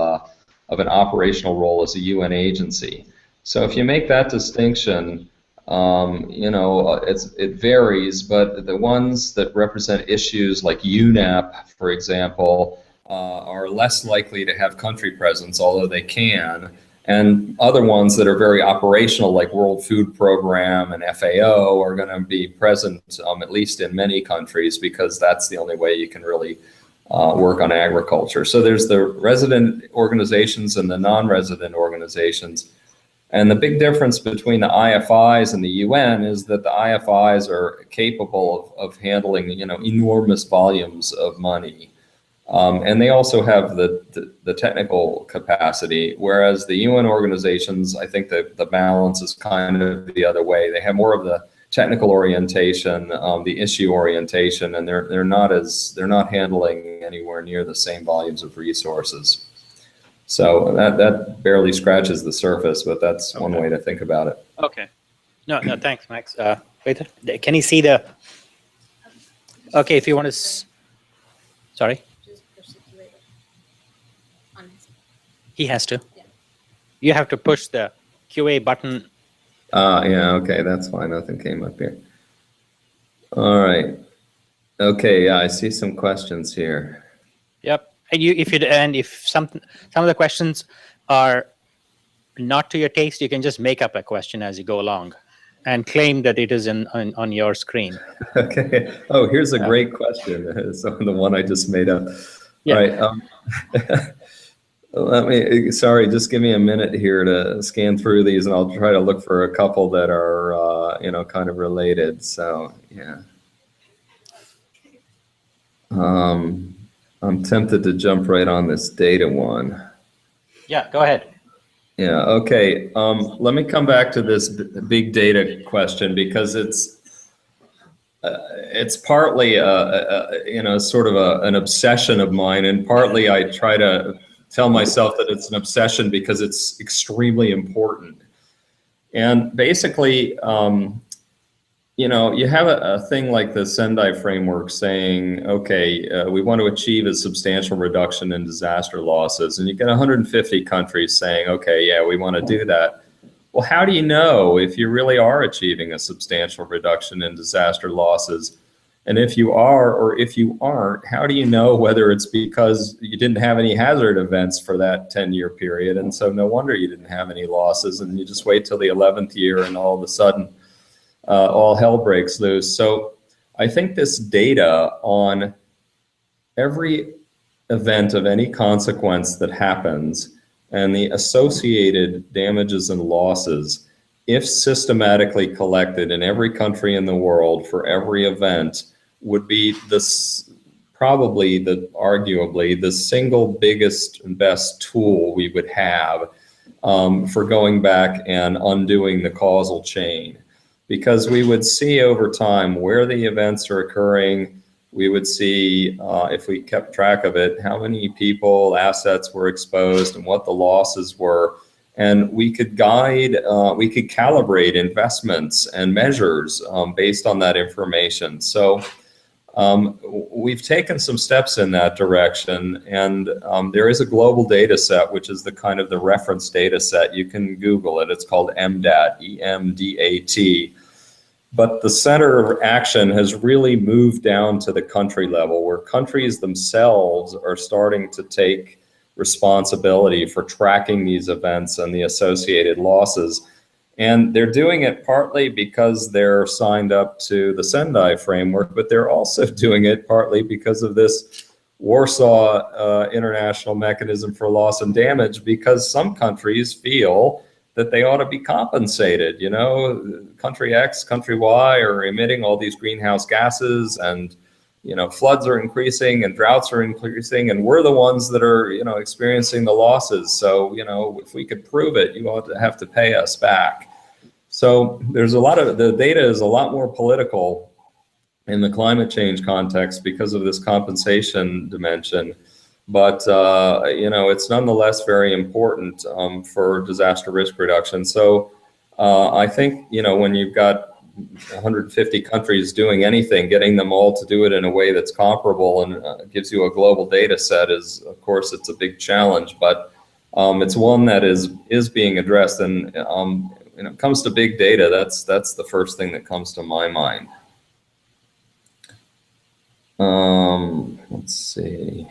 an operational role as a UN agency. So if you make that distinction, you know, it varies, but the ones that represent issues like UNEP, for example, are less likely to have country presence, although they can. And other ones that are very operational, like World Food Program and FAO, are going to be present at least in many countries, because that's the only way you can really work on agriculture. So there's the resident organizations and the non-resident organizations. And the big difference between the IFIs and the UN is that the IFIs are capable of handling, you know, enormous volumes of money. And they also have the technical capacity, whereas the UN organizations, I think that the balance is kind of the other way. They have more of the technical orientation, the issue orientation, and they're not handling anywhere near the same volumes of resources. So that barely scratches the surface, but that's one way to think about it. Okay. No, thanks, Max. Wait, can you see the? Okay, if you want to. Sorry. Just push the QA on his. He has to. Yeah. You have to push the QA button. Yeah. Okay, that's fine. Nothing came up here. All right. Okay. Yeah, I see some questions here. Yep. And if some of the questions are not to your taste, you can just make up a question as you go along, and claim that it is on your screen. Okay. Oh, here's a great question. So the one I just made up. Yeah. All right. Sorry, just give me a minute here to scan through these, and I'll try to look for a couple that are, kind of related. So, yeah. I'm tempted to jump right on this data one. Yeah, go ahead. Yeah, okay. Let me come back to this big data question, because it's partly, sort of an obsession of mine, and partly I try to tell myself that it's an obsession because it's extremely important. And basically, you have a thing like the Sendai framework saying, okay, we want to achieve a substantial reduction in disaster losses, and you get 150 countries saying, okay, yeah, we want to do that. Well, how do you know if you really are achieving a substantial reduction in disaster losses? And if you are or if you aren't, how do you know whether it's because you didn't have any hazard events for that 10-year period, and so no wonder you didn't have any losses, and you just wait till the 11th year and all of a sudden all hell breaks loose. So I think this data on every event of any consequence that happens and the associated damages and losses, if systematically collected in every country in the world for every event, would be arguably the single biggest and best tool we would have for going back and undoing the causal chain. Because we would see over time where the events are occurring. We would see, if we kept track of it, how many people, assets were exposed and what the losses were. And we could guide, we could calibrate investments and measures based on that information. So we've taken some steps in that direction, and there is a global data set, which is the kind of the reference data set. You can Google it. It's called EMDAT, E-M-D-A-T. But the center of action has really moved down to the country level, where countries themselves are starting to take responsibility for tracking these events and the associated losses. And they're doing it partly because they're signed up to the Sendai framework, but they're also doing it partly because of this Warsaw International Mechanism for Loss and Damage, because some countries feel that they ought to be compensated. Country X, country Y are emitting all these greenhouse gases, and floods are increasing and droughts are increasing, and we're the ones that are experiencing the losses. So if we could prove it, you ought to have to pay us back. So there's the data is a lot more political in the climate change context because of this compensation dimension. But it's nonetheless very important for disaster risk reduction. So I think when you've got 150 countries doing anything, getting them all to do it in a way that's comparable and gives you a global data set is, of course, it's a big challenge. But it's one that is being addressed. And when it comes to big data, that's the first thing that comes to my mind. Let's see.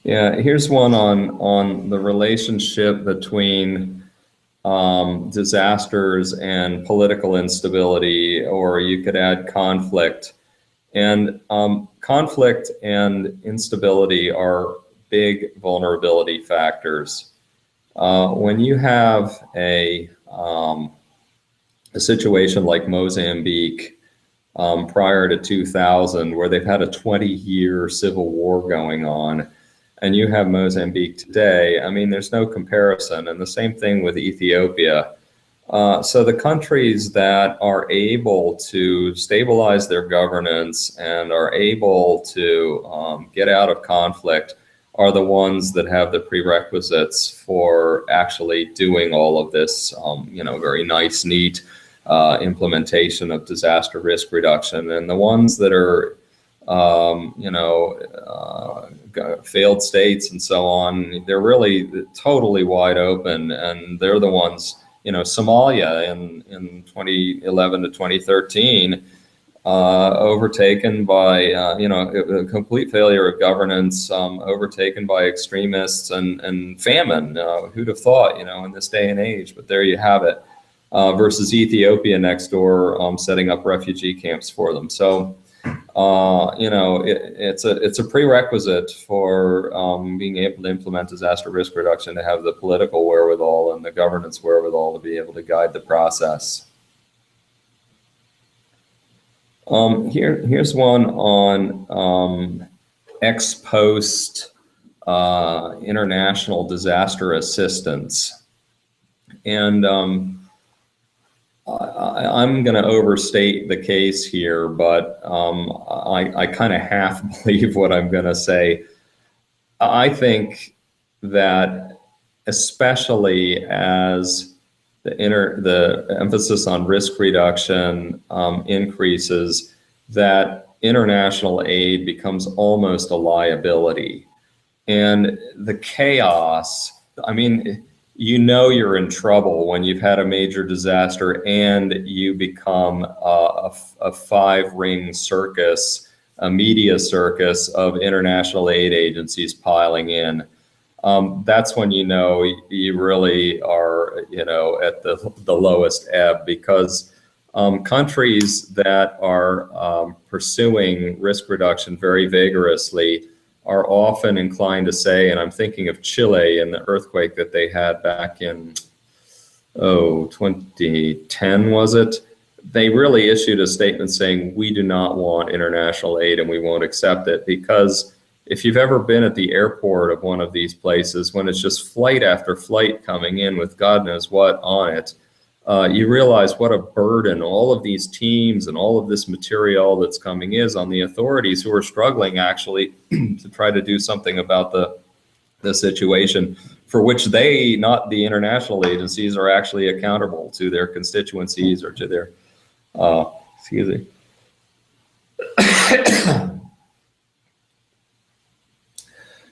Yeah, here's one on the relationship between disasters and political instability, or you could add conflict. And conflict and instability are big vulnerability factors. When you have a situation like Mozambique prior to 2000, where they've had a 20-year civil war going on, and you have Mozambique today, I mean, there's no comparison. And the same thing with Ethiopia. So the countries that are able to stabilize their governance and are able to get out of conflict are the ones that have the prerequisites for actually doing all of this, very nice, neat implementation of disaster risk reduction. And the ones that are failed states and so on, they're really totally wide open, and they're the ones, Somalia in 2011 to 2013, overtaken by, a complete failure of governance, overtaken by extremists and famine. Who'd have thought, in this day and age, but there you have it, versus Ethiopia next door, setting up refugee camps for them. So You know, it's a prerequisite for being able to implement disaster risk reduction to have the political wherewithal and the governance wherewithal to be able to guide the process. Here's one on ex post international disaster assistance. And I'm going to overstate the case here, but I kind of half believe what I'm going to say. I think that especially as the emphasis on risk reduction increases, that international aid becomes almost a liability. And the chaos, I mean, you know you're in trouble when you've had a major disaster and you become a five-ring circus, a media circus of international aid agencies piling in. That's when you know you really are, you know, at the lowest ebb, because countries that are pursuing risk reduction very vigorously are often inclined to say, and I'm thinking of Chile and the earthquake that they had back in, 2010, was it? They really issued a statement saying, we do not want international aid and we won't accept it. Because if you've ever been at the airport of one of these places, when it's just flight after flight coming in with God knows what on it, you realize what a burden all of these teams and all of this material that's coming is on the authorities, who are struggling actually to try to do something about the situation, for which they, not the international agencies, are actually accountable to their constituencies or to their, excuse me.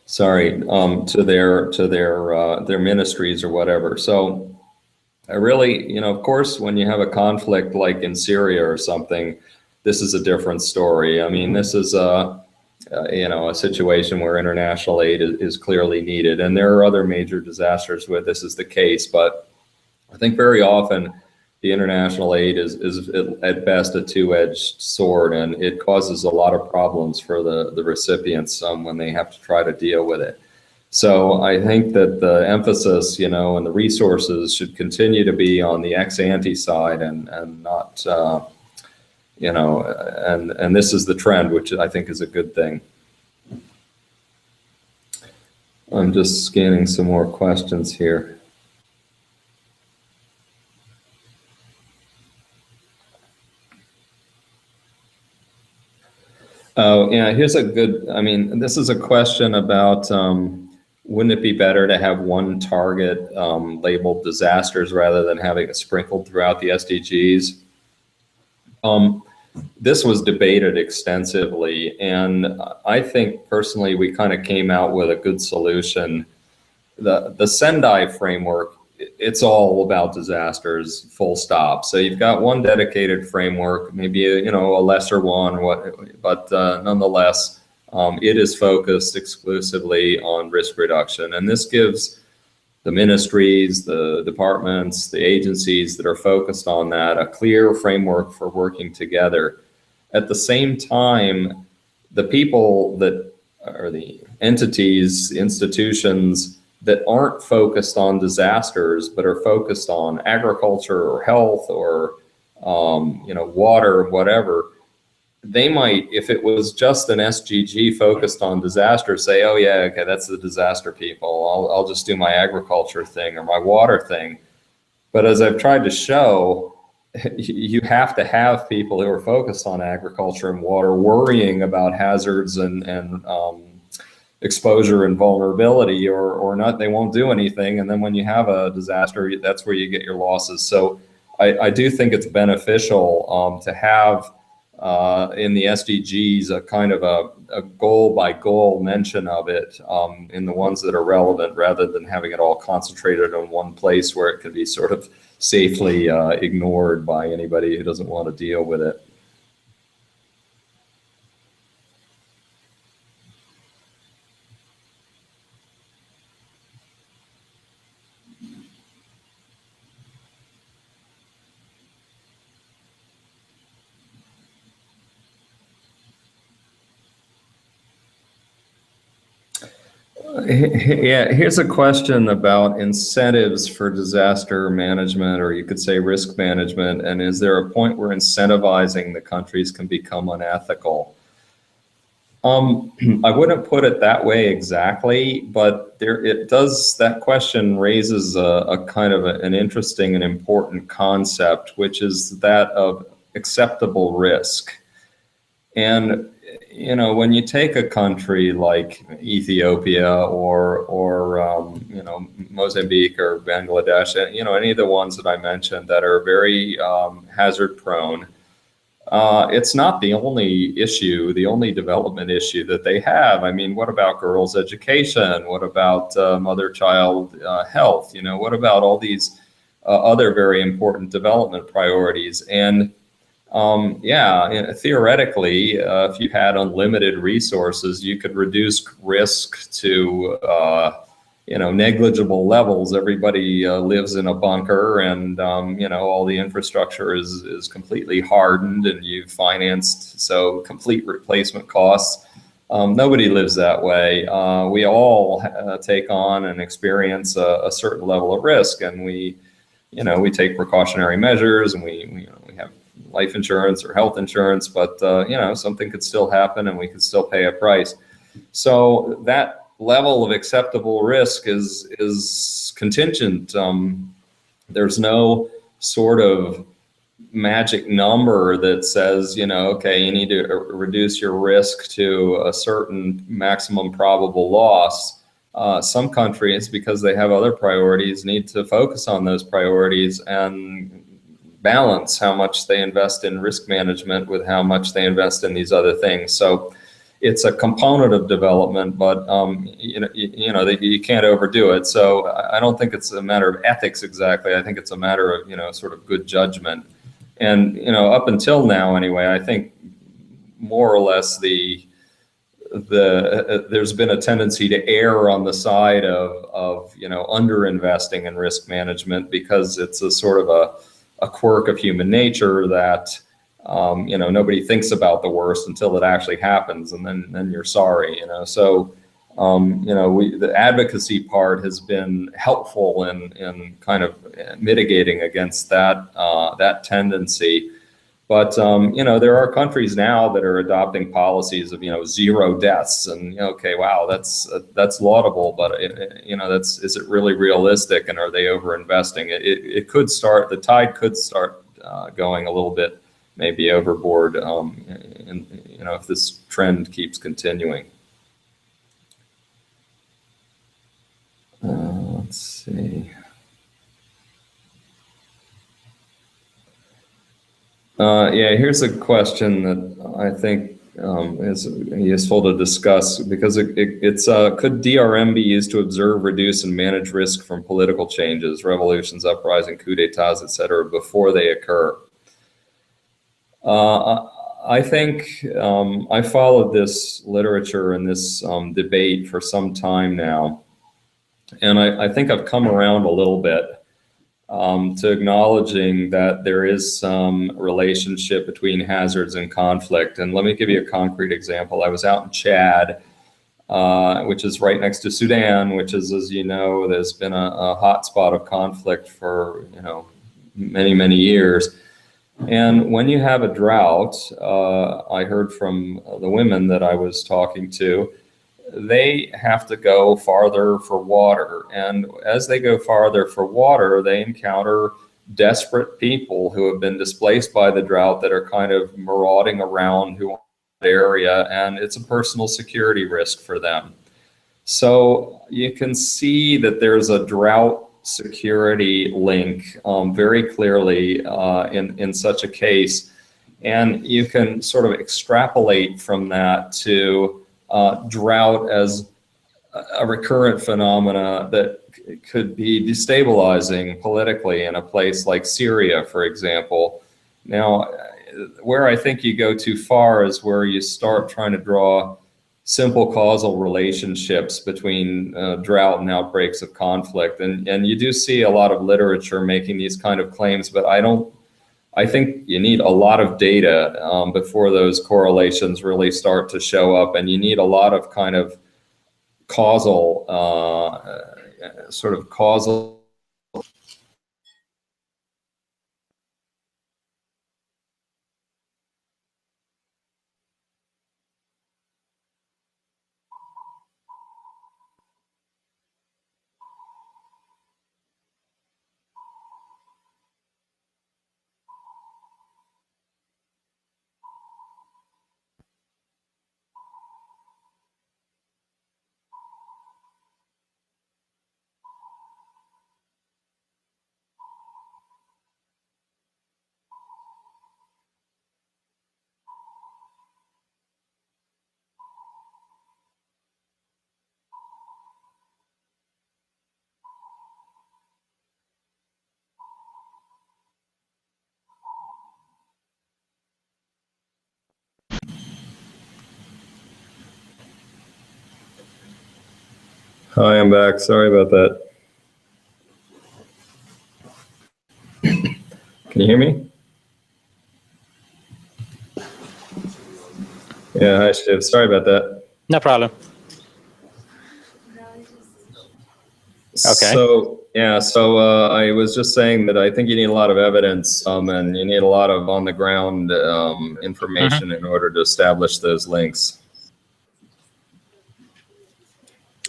Sorry, to their ministries or whatever. So I really, you know, of course, when you have a conflict like in Syria or something, this is a different story. I mean, this is you know, a situation where international aid is clearly needed, and there are other major disasters where this is the case. But I think very often the international aid is at best a two-edged sword, and it causes a lot of problems for the recipients when they have to try to deal with it. So I think that the emphasis, you know, and the resources should continue to be on the ex-ante side, and not, you know, and this is the trend, which I think is a good thing. I'm just scanning some more questions here. Oh, yeah, here's a good, I mean, this is a question about, wouldn't it be better to have one target labeled disasters rather than having it sprinkled throughout the SDGs? This was debated extensively, and I think personally we kind of came out with a good solution. The Sendai framework, it's all about disasters, full stop. So you've got one dedicated framework, maybe you know, a lesser one, or what, but nonetheless, it is focused exclusively on risk reduction, and this gives the ministries, the departments, the agencies that are focused on that a clear framework for working together. At the same time, the people that are the entities, institutions that aren't focused on disasters but are focused on agriculture or health or you know, water, whatever, they might, if it was just an SGG focused on disaster, say, oh yeah, okay, that's the disaster people. I'll just do my agriculture thing or my water thing. But as I've tried to show, you have to have people who are focused on agriculture and water worrying about hazards and exposure and vulnerability, or not, they won't do anything. And then when you have a disaster, that's where you get your losses. So I do think it's beneficial to have in the SDGs a kind of a goal by goal mention of it in the ones that are relevant, rather than having it all concentrated on one place where it can be sort of safely ignored by anybody who doesn't want to deal with it. Yeah, here's a question about incentives for disaster management, or you could say risk management, and is there a point where incentivizing the countries can become unethical? I wouldn't put it that way exactly, but that question raises a kind of an interesting and important concept, which is that of acceptable risk. And when you take a country like Ethiopia or Mozambique or Bangladesh, any of the ones that I mentioned that are very hazard prone, it's not the only issue, the only development issue that they have. I mean, what about girls' education? What about mother-child health? What about all these other very important development priorities? And theoretically, if you had unlimited resources, you could reduce risk to negligible levels. Everybody lives in a bunker, and all the infrastructure is completely hardened, and you've financed so complete replacement costs. Nobody lives that way. We all take on and experience a certain level of risk, and we take precautionary measures, and we have life insurance or health insurance, but something could still happen, and we could still pay a price. So that level of acceptable risk is contingent. There's no sort of magic number that says, okay, you need to reduce your risk to a certain maximum probable loss. Some countries, because they have other priorities, need to focus on those priorities and balance how much they invest in risk management with how much they invest in these other things. So it's a component of development, but you can't overdo it. So I don't think it's a matter of ethics exactly. I think it's a matter of sort of good judgment. And up until now, anyway, I think more or less there's been a tendency to err on the side of underinvesting in risk management, because it's a sort of a quirk of human nature that nobody thinks about the worst until it actually happens, and then you're sorry. So the advocacy part has been helpful in kind of mitigating against that tendency. But there are countries now that are adopting policies of zero deaths, and okay, wow, that's laudable, but is it really realistic, and are they over investing? It could start, the tide could start going a little bit maybe overboard, if this trend keeps continuing. Let's see. Here's a question that I think is useful to discuss, because it's could DRM be used to observe, reduce, and manage risk from political changes, revolutions, uprising, coups d'etats, etc., before they occur? I think I followed this literature and this debate for some time now, and I think I've come around a little bit to acknowledging that there is some relationship between hazards and conflict. And let me give you a concrete example. I was out in Chad, which is right next to Sudan, which is, as you know, there's been a hot spot of conflict for many, many years. And when you have a drought, I heard from the women that I was talking to, they have to go farther for water. And as they go farther for water, they encounter desperate people who have been displaced by the drought that are kind of marauding around who are in that area, and it's a personal security risk for them. So you can see that there's a drought security link very clearly in such a case. And you can sort of extrapolate from that to drought as a recurrent phenomena that could be destabilizing politically in a place like Syria, for example. Now, where I think you go too far is where you start trying to draw simple causal relationships between drought and outbreaks of conflict. And you do see a lot of literature making these kind of claims, but I think you need a lot of data before those correlations really start to show up, and you need a lot of kind of causal, sort of causal. Hi, I'm back. Sorry about that. Can you hear me? Yeah, hi, Shiv. Sorry about that. No problem. Okay. So, yeah, I was just saying that I think you need a lot of evidence and you need a lot of on-the-ground information in order to establish those links.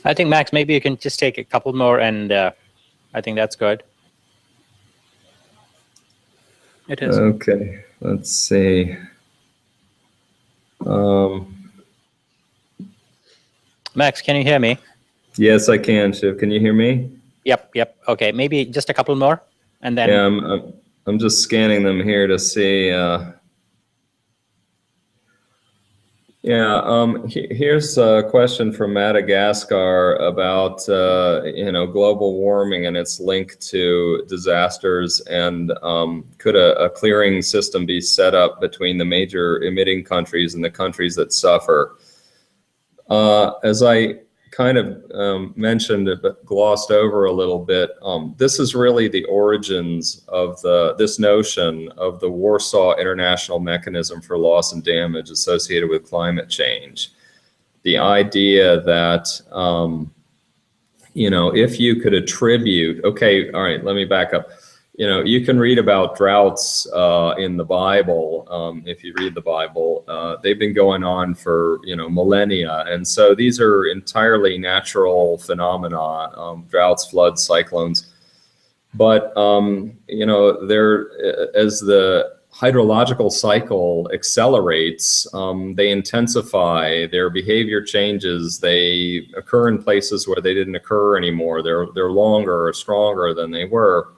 I think, Max, maybe you can just take a couple more, and I think that's good. It is. Okay, let's see. Max, can you hear me? Yes, I can, Shiv. Can you hear me? Yep. Okay, maybe just a couple more, and then. Yeah, I'm just scanning them here to see. Here's a question from Madagascar about global warming and its link to disasters, and could a clearing system be set up between the major emitting countries and the countries that suffer? As I kind of mentioned but glossed over a little bit, this is really the origins of this notion of the Warsaw International Mechanism for Loss and Damage associated with climate change. The idea that, if you could attribute, okay, all right, let me back up. You can read about droughts in the Bible. If you read the Bible, they've been going on for millennia, and so these are entirely natural phenomena: droughts, floods, cyclones. But as the hydrological cycle accelerates, they intensify. Their behavior changes. They occur in places where they didn't occur anymore. They're longer or stronger than they were.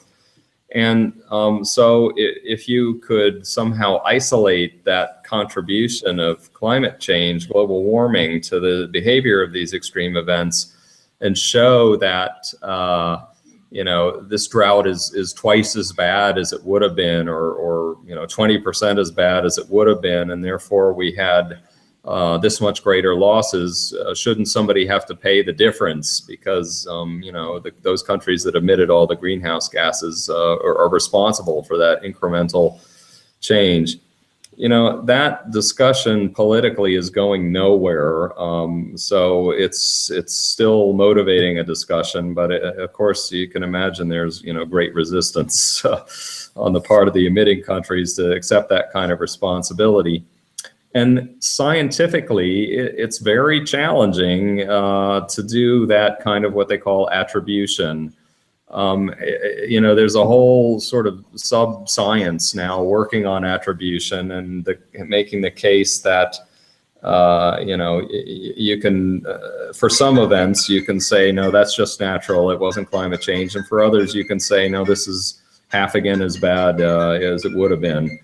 And so if you could somehow isolate that contribution of climate change, global warming, to the behavior of these extreme events, and show that, this drought is twice as bad as it would have been, or 20% as bad as it would have been, and therefore we had this much greater losses, shouldn't somebody have to pay the difference? Because those countries that emitted all the greenhouse gases are responsible for that incremental change. That discussion politically is going nowhere. So it's still motivating a discussion, but of course you can imagine there's great resistance on the part of the emitting countries to accept that kind of responsibility. And scientifically, it's very challenging to do that kind of what they call attribution. There's a whole sort of sub-science now working on attribution and making the case that, you can, for some events, you can say, no, that's just natural, it wasn't climate change. And for others, you can say, no, this is half again as bad as it would have been.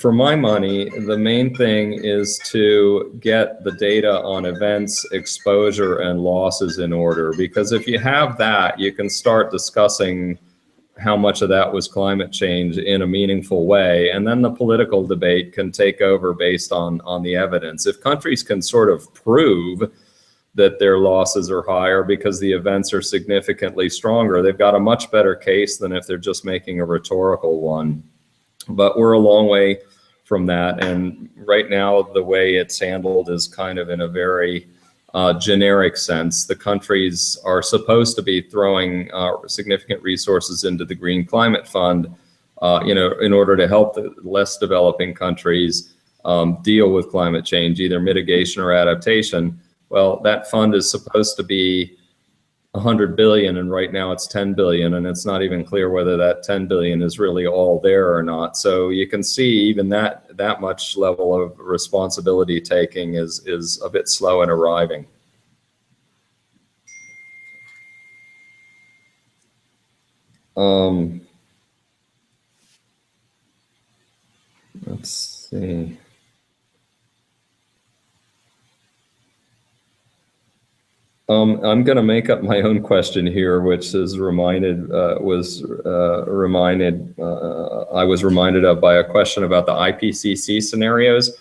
For my money, the main thing is to get the data on events, exposure, and losses in order. Because if you have that, you can start discussing how much of that was climate change in a meaningful way. And then the political debate can take over based on the evidence. If countries can sort of prove that their losses are higher because the events are significantly stronger, they've got a much better case than if they're just making a rhetorical one. But we're a long way from that, and right now the way it's handled is kind of in a very generic sense. The countries are supposed to be throwing significant resources into the Green Climate Fund, in order to help the less developing countries deal with climate change, either mitigation or adaptation. Well, that fund is supposed to be 100 billion, and right now it's 10 billion, and it's not even clear whether that 10 billion is really all there or not. So you can see even that much level of responsibility taking is a bit slow in arriving. Let's see. I'm going to make up my own question here, which is I was reminded of by a question about the IPCC scenarios.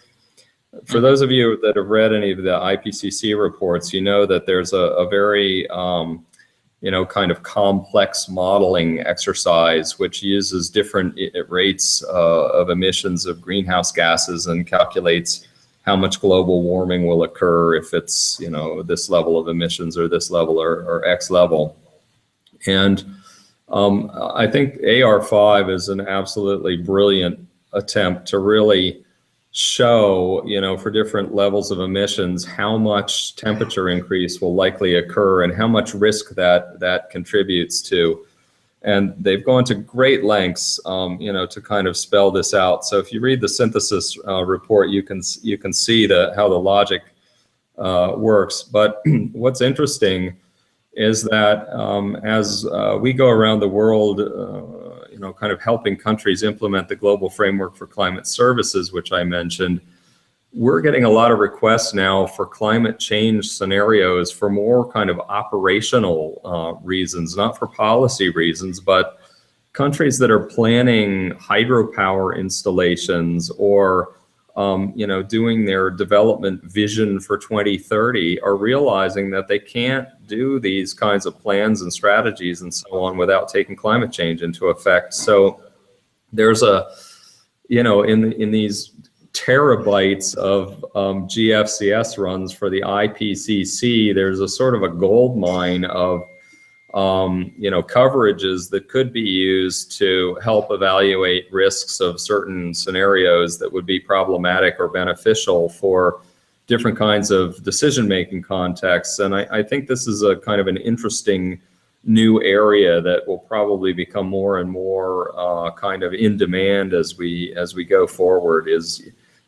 For those of you that have read any of the IPCC reports, you know that there's a very kind of complex modeling exercise which uses different rates of emissions of greenhouse gases and calculates how much global warming will occur if it's, this level of emissions or this level or X level. And I think AR5 is an absolutely brilliant attempt to really show, for different levels of emissions, how much temperature increase will likely occur and how much risk that contributes to. And they've gone to great lengths, to kind of spell this out. So if you read the synthesis report, you can see how the logic works. But what's interesting is that as we go around the world, kind of helping countries implement the global framework for climate services, which I mentioned, we're getting a lot of requests now for climate change scenarios for more kind of operational reasons, not for policy reasons, but countries that are planning hydropower installations or doing their development vision for 2030 are realizing that they can't do these kinds of plans and strategies and so on without taking climate change into effect. So there's in these terabytes of GFCS runs for the IPCC, there's a sort of a gold mine of coverages that could be used to help evaluate risks of certain scenarios that would be problematic or beneficial for different kinds of decision-making contexts. And I think this is a kind of an interesting new area that will probably become more and more kind of in demand as we go forward, is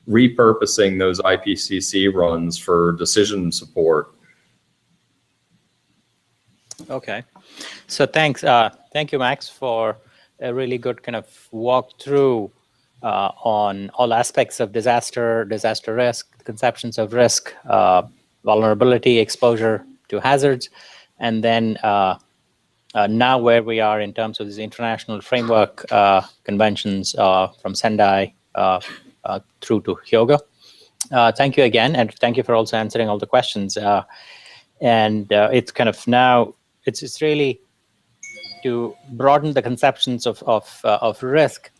repurposing those IPCC runs for decision support. Okay, so thanks. Thank you, Max, for a really good kind of walkthrough on all aspects of disaster risk, conceptions of risk, vulnerability, exposure to hazards, and then now where we are in terms of these international framework conventions from Sendai through to Hyogo. Thank you again, and thank you for also answering all the questions. And it's kind of now, it's really to broaden the conceptions of risk.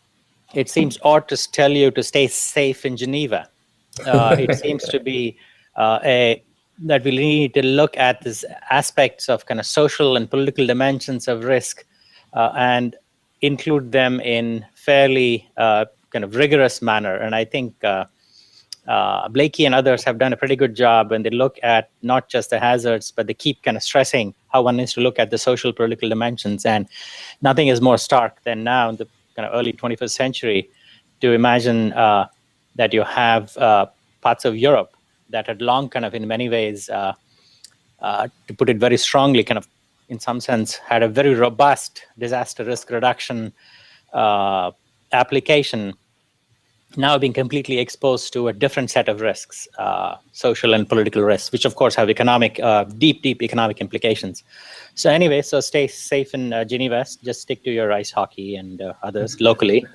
It seems odd to tell you to stay safe in Geneva. It seems to be that we need to look at these aspects of kind of social and political dimensions of risk and include them in fairly kind of rigorous manner. And I think Blakey and others have done a pretty good job when they look at not just the hazards, but they keep kind of stressing how one needs to look at the social political dimensions. And nothing is more stark than now in the kind of early 21st century to imagine that you have parts of Europe that had long kind of in many ways, to put it very strongly, kind of in some sense had a very robust disaster risk reduction application, now being completely exposed to a different set of risks, social and political risks, which of course have economic, deep economic implications. So anyway, so stay safe in Geneva, just stick to your ice hockey and others locally.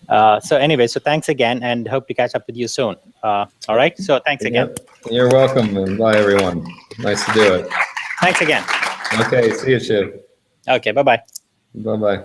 So anyway, so thanks again and hope to catch up with you soon. All right, so thanks again. Yep. You're welcome, and bye everyone. Nice to do it. Thanks again. Okay, see you, Shiv. Okay, bye-bye. Bye-bye.